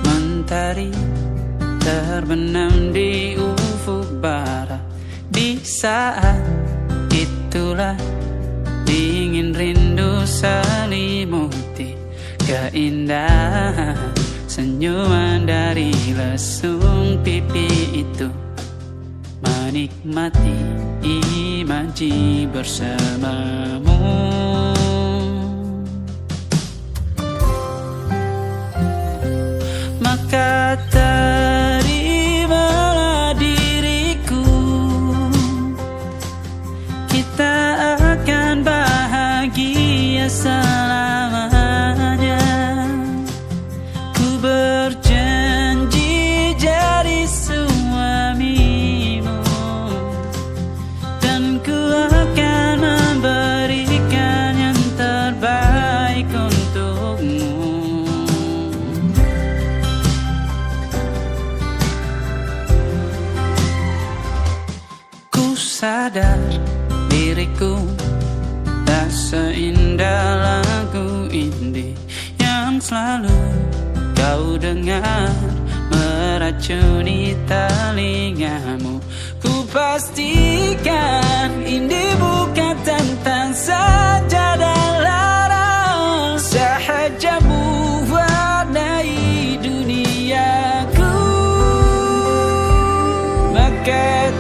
mentari terbenam di ufuk barat, di saat itulah dingin rindu selimuti keindahan senyuman dari lesung pipi itu, menikmati imaji bersamamu. Maka terimalah diriku, kita akan bahagia selamanya. Ku berjanji jadi suamimu, dan ku akan memberikan yang terbaik untukmu. Sadar diriku tak seindah lagu indie yang selalu kau dengar meracuni telingamu. Ku pastikan indie bukan tentang saja dan larang, sahaja mewarnai duniaku. Maka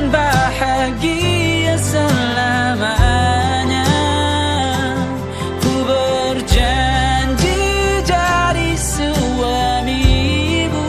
bahagia selamanya. Ku berjanji jadi suamimu,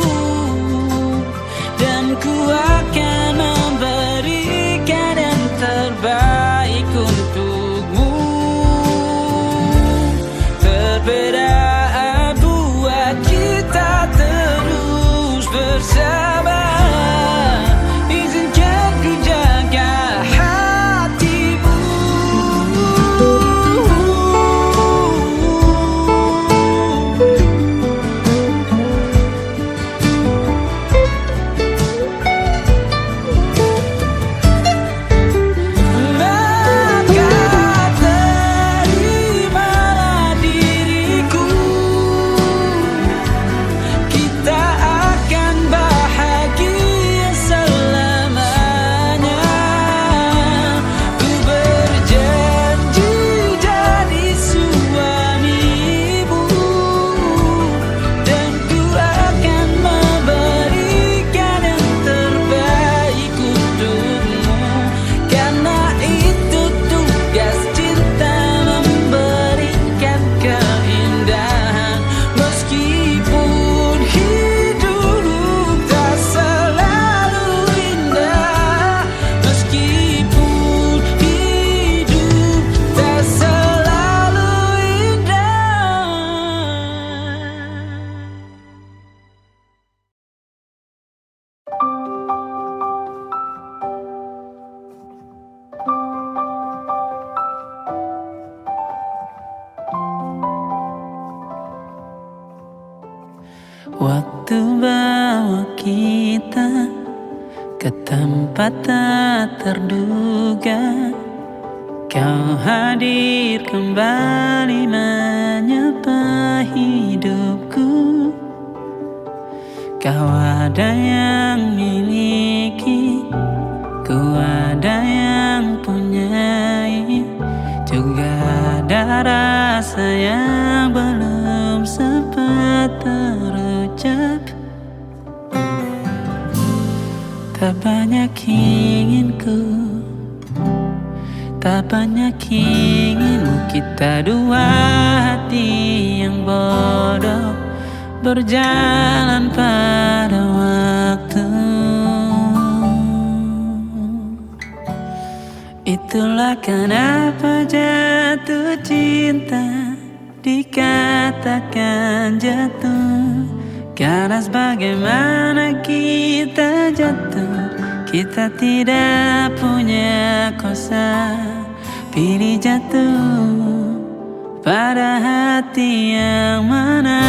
kita ke tempat tak terduga. Kau hadir kembali menyapa hidupku. Kau ada yang miliki, ku ada yang punyai. Juga ada rasa yang belum sempat terucap. Tak banyak inginku, tak banyak inginmu. Kita dua hati yang bodoh berjalan pada waktu. Itulah kenapa jatuh cinta dikatakan jatuh. Karena sebagaimana kita jatuh, kita tidak punya kuasa. Pilih jatuh pada hati yang mana.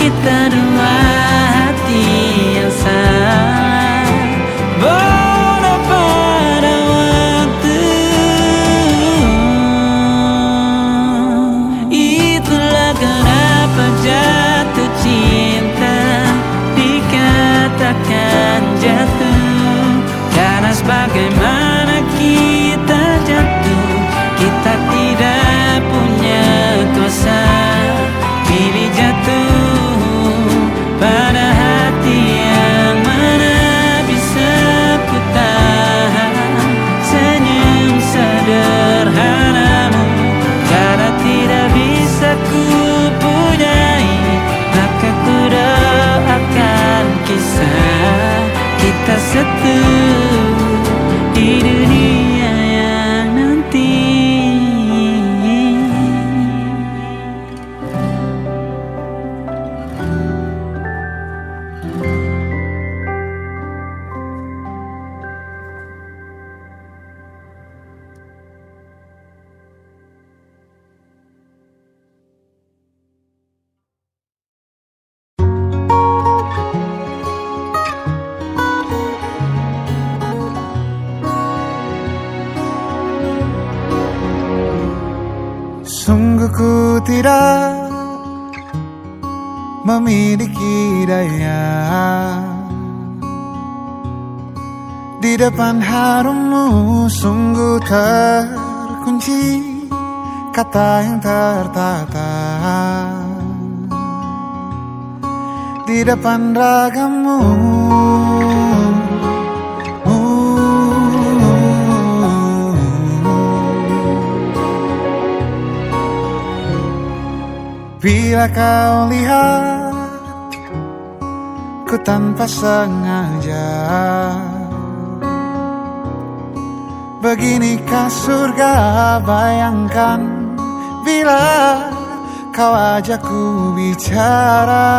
Kita dua hati yang sama, bodoh pada waktu. Itulah kenapa jatuh cinta dikatakan jatuh. Karena sebagaimana kita jatuh, kita tidak punya kuasa. Pilih jatuh pada hati yang mana. Bisa ku tahan senyum sederhanamu. Karena tidak bisa ku punyai, maka ku doakan kisah kita satu di dunia yang nanti. Sungguh ku tidak memiliki daya di depan harummu. Sungguh terkunci kata yang tertata di depan ragammu. Bila kau lihat ku tanpa sengaja, beginikah surga? Bayangkan bila kau ajak ku bicara.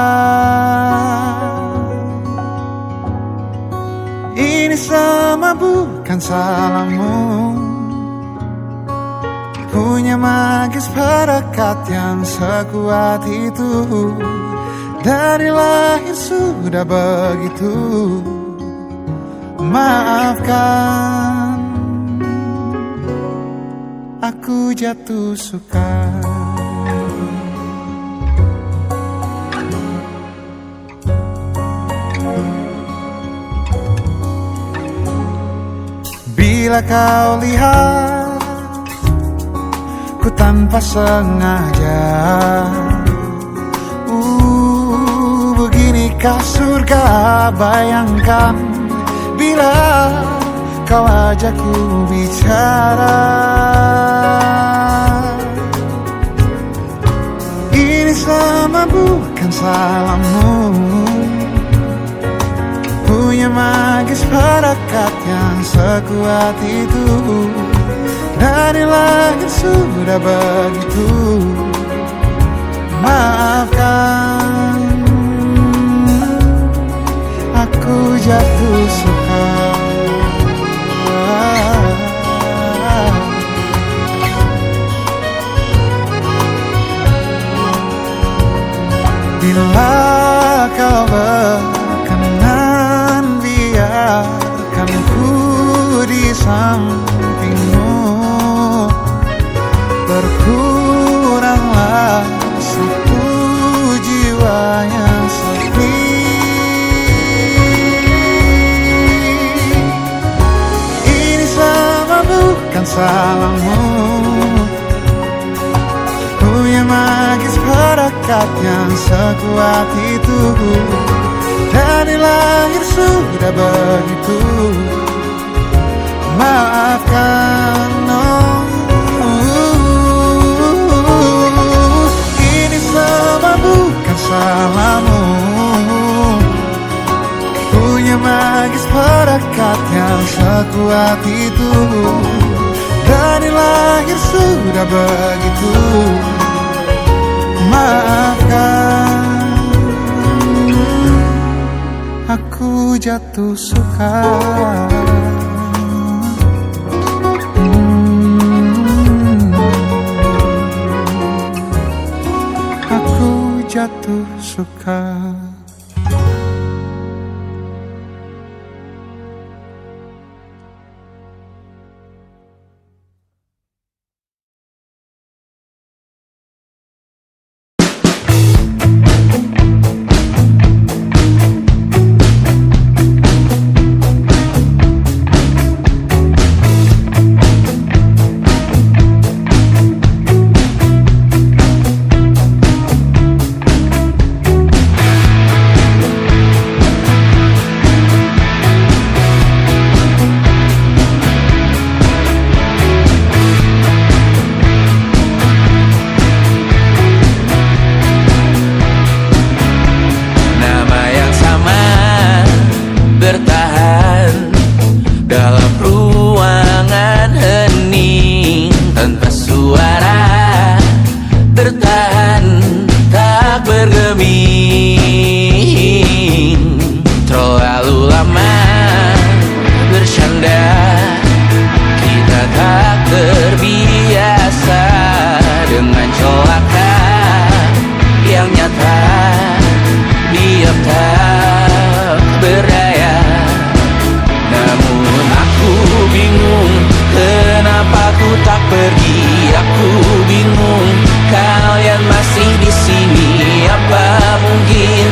Ini semua bukan salahmu, punya magis perekat yang sekuat itu. Dari lahir sudah begitu. Maafkan, aku jatuh suka. Bila kau lihat ku tanpa sengaja, beginikah surga? Bayangkan bila kau ajak ku bicara. salammu punya magis perekat yang sekuat itu. Dari langit sudah begitu. Maafkan, aku jatuh suka. Bila kau berkenan, biarkan ku di sampingmu. Berkuranglah satu jiwa yang sepi. Ini semua bukan salahmu. Punya magis perekat yang sekuat itu. Dari lahir sudah begitu. Maafkan, oh, ini semua bukan salahmu. Punya magis perekat yang sekuat itu. Dari lahir sudah begitu. Maafkan, aku jatuh suka. Aku jatuh suka. Pergi, aku bingung. Kalian masih di sini. Apa mungkin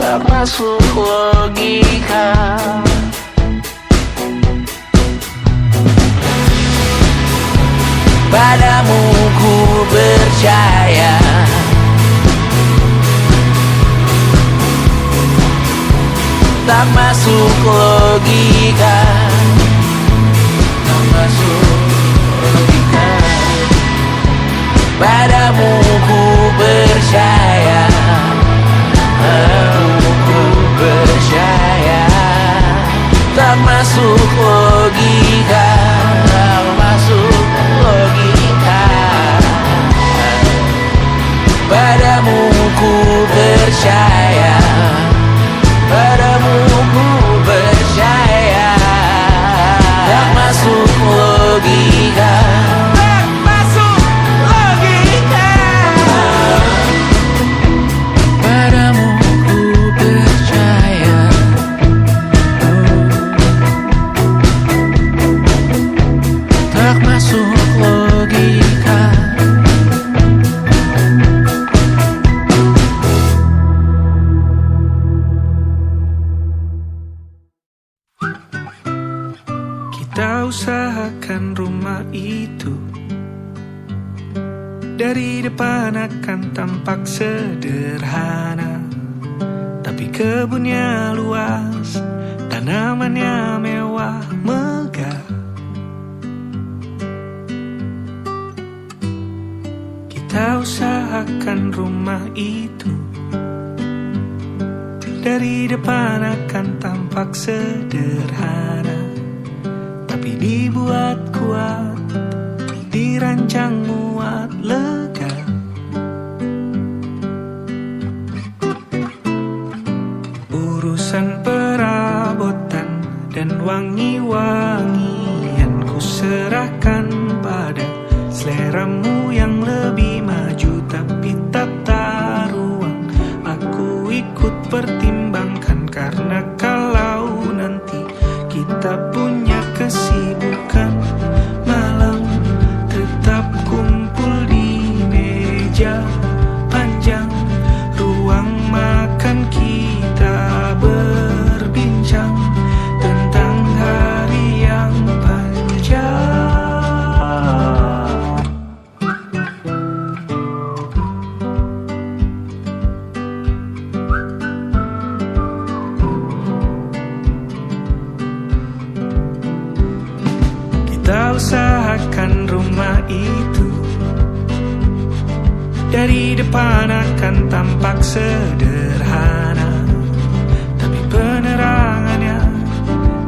Tak masuk logika. Padamu ku percaya, tak masuk logika. Tak masuk logika. Padamu ku percaya, padamu ku percaya. Tak masuk logika. Tak masuk logika. Padamu ku percaya, padamu ku percaya. Tak masuk logika. Tak masuk logika. Padamu ku percaya. Tak masuk logika. Kita usahakan rumah itu dari depan akan tampak sederhana, tapi kebunnya luas, tanamannya mewah megah. Kita usahakan rumah itu dari depan akan tampak sederhana, tapi dibuat kuat, dirancang muat lega. Urusan perabotan dan wangi-wangian ku serahkan pada seleramu yang lebih maju, tapi tata ruang aku ikut pertimbangkan, karena kalau nanti kita punya kesibukan malam, tetap kumpul di meja panjang ruang makan, kita berbincang tentang hari yang panjang. Kita usahakan rumah itu dari depan akan tampak sederhana, tapi penerangannya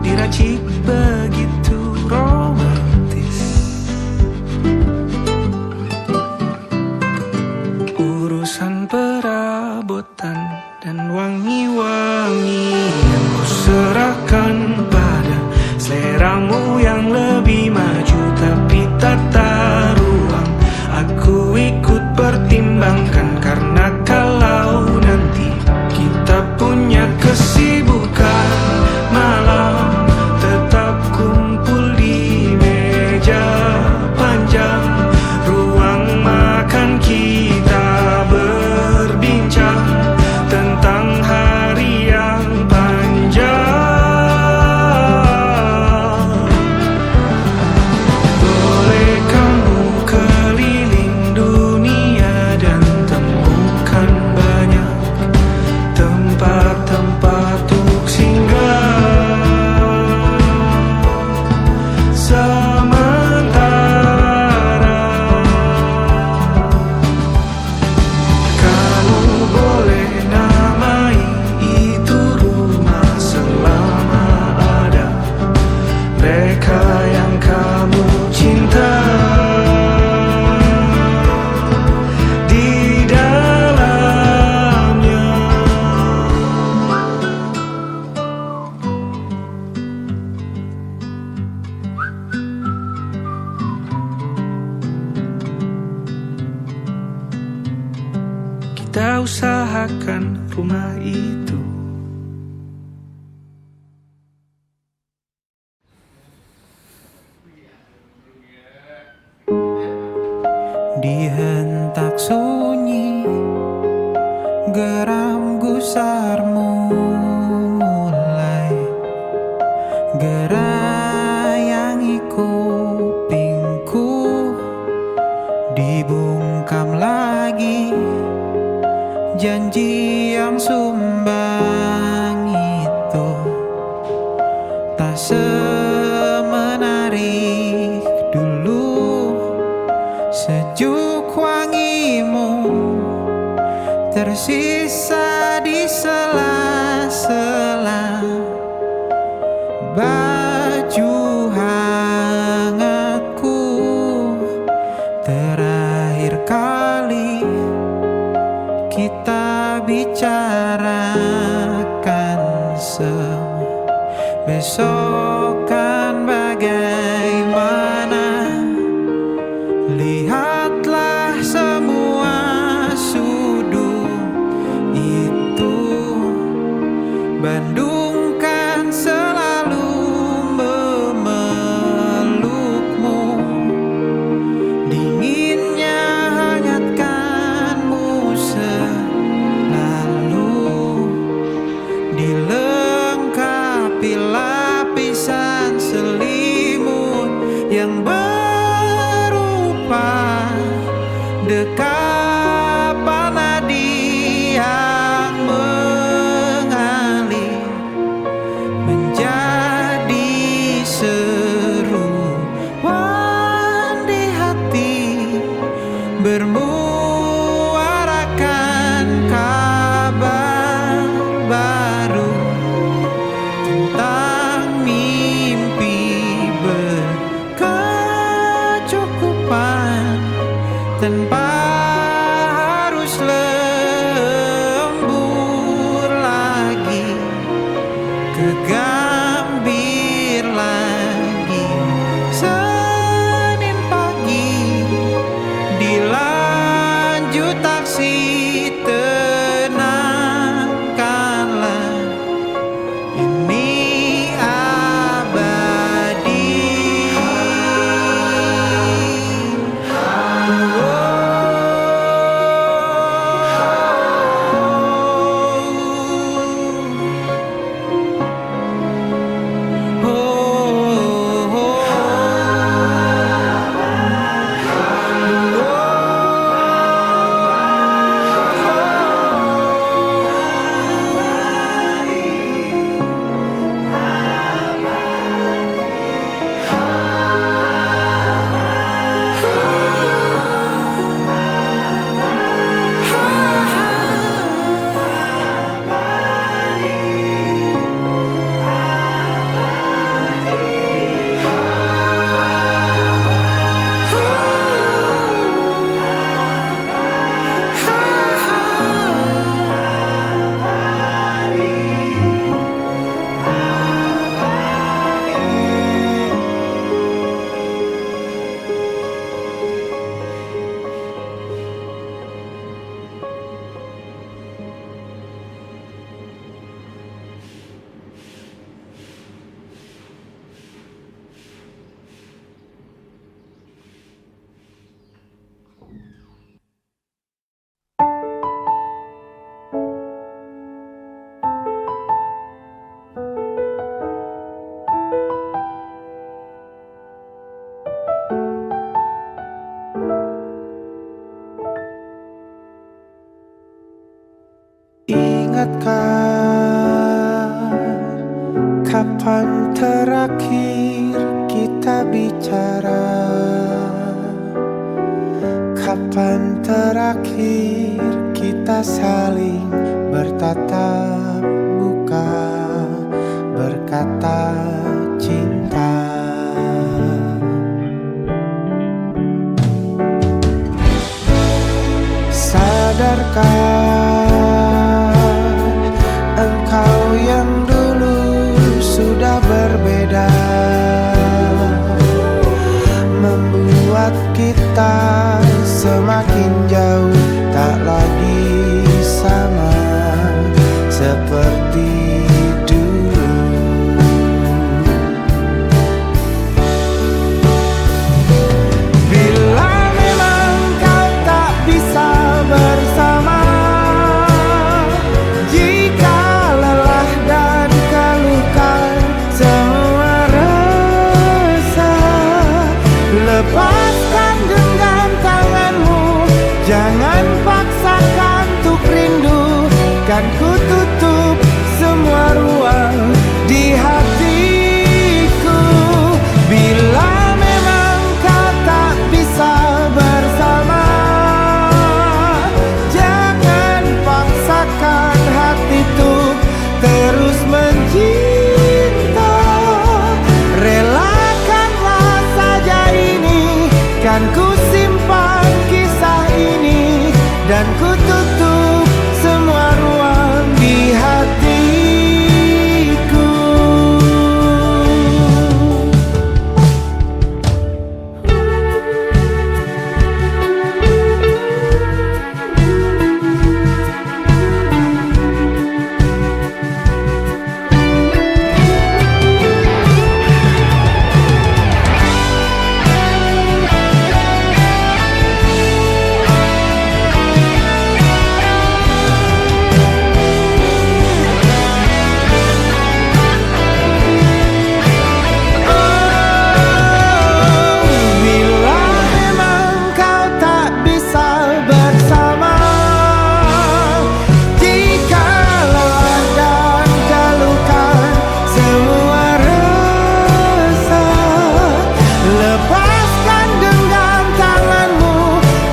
diracik begitu romantis. Urusan perabotan dan wangi-wangian ku serahkan pada seleramu yang lebih maju, tapi tata ruang aku ikut pertimbangkan, karena kalau nanti kita punya kesibukan malam, tetap kumpul di meja panjang ruang makan, kita berbincang tentang hari yang panjang. Kita usahakan rumah itu. Dihentak Janji yang sumbang itu tak semenarik dulu. Sejuk wangimu tersisa di sela-sela baju hangatku. Terakhir kali kita bicarakan semua, besok kan bagaimana. Lihatlah semua sudut itu, Bandung kan selalu memelukmu. Dinginnya hangatkanmu selalu, dilengkapi lapisan selimut yang berupa dekapan nadi yang mengalir menjadi seruan di hati, bermuarakan kabar baru tentang mimpi berkecukupan tanpa harus lembur lagi, kegambir lagi. Senin pagi dilanjut taksi, tenangkanlah ini abadi. Ingatkah kapan terakhir kita bicara? Kapan terakhir kita saling bertatap muka, berkata cinta? Sadarkah engkau yang dulu sudah berbeda, membuat kita semakin jauh, tak lagi sama seperti dulu. Bila memang kau tak bisa bersama, jika lelah dan keluhkan semua resah, lepaskan genggam tanganmu, jangan paksakan untuk rindu. kan ku tutup semua ruang di hatiku. Bila memang kau tak bisa bersama, jangan paksakan hati tuh terus mencinta. Relakanlah saja ini, kan ku simpan kisah ini, dan ku tutup semua ruang di hatiku.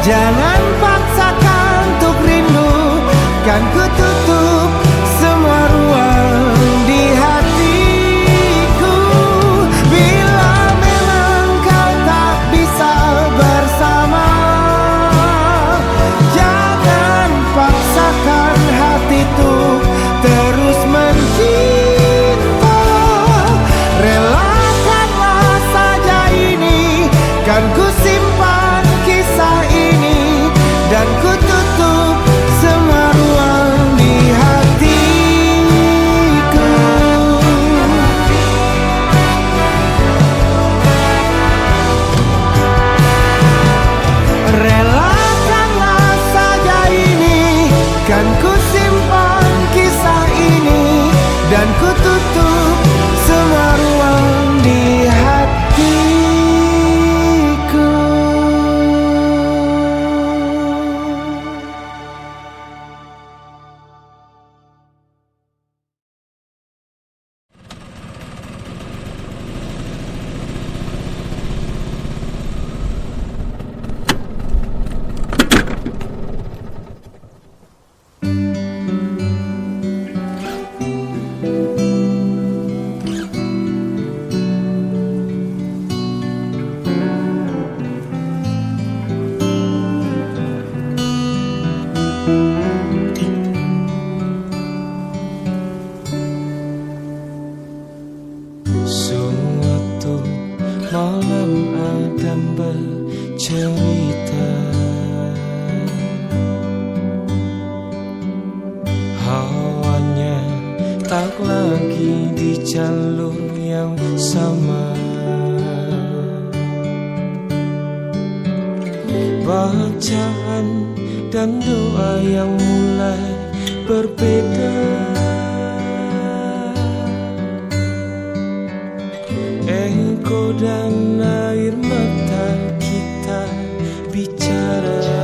Jangan paksakan untuk rindu, kan ku tutup semua ruang di hatiku. Bila memang kau tak bisa bersama, jangan paksakan hatiku terus mencinta. Relakanlah saja ini, kan ku simpan kisah ini, dan ku tutup semua ruang di hatiku. Relakanlah saja ini, kan ku simpan kisah ini, dan ku tutup semua ruang di hatiku. Suatu malam Adam bercerita, hawanya tak lagi di jalur yang sama. Bacaan dan doa yang mulai berbeda. Engkau dan air mata kita bicara.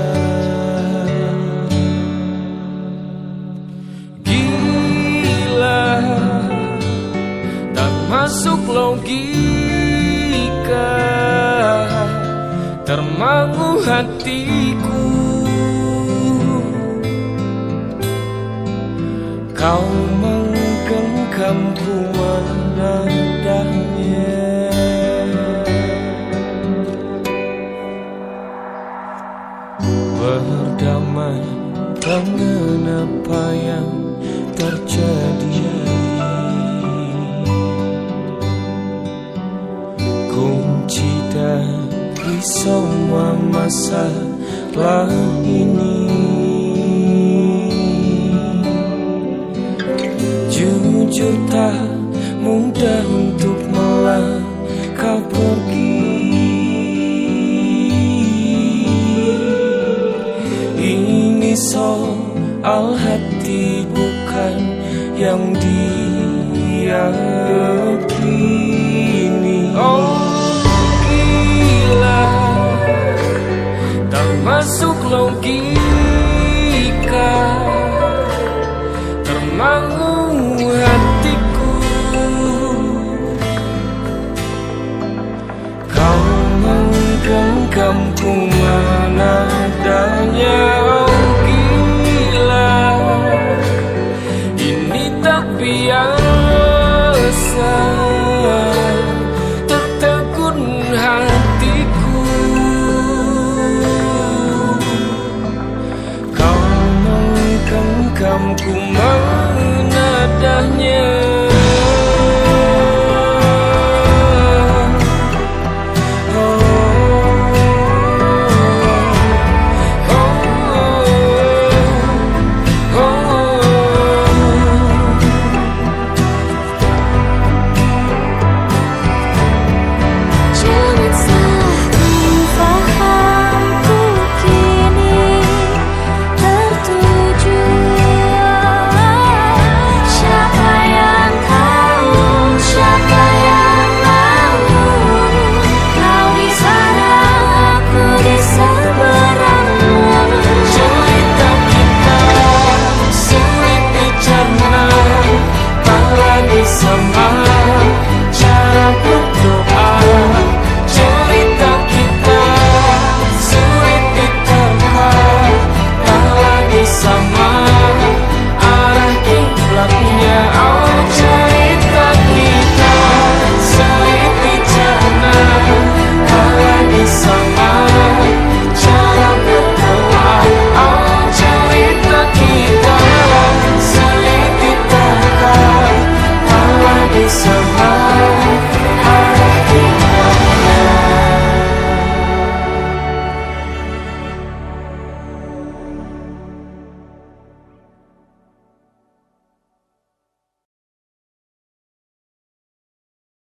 Gila, tak masuk logika, termangu hatiku. Kau menggenggamku menadanya. Berdamai dengan apa yang terjadi, kunci dari semua masalah ini. Jujur tak mudah untuk melangkah pergi. Ini soal hati bukan yang diyakini. Oh gila, tak masuk logika, ku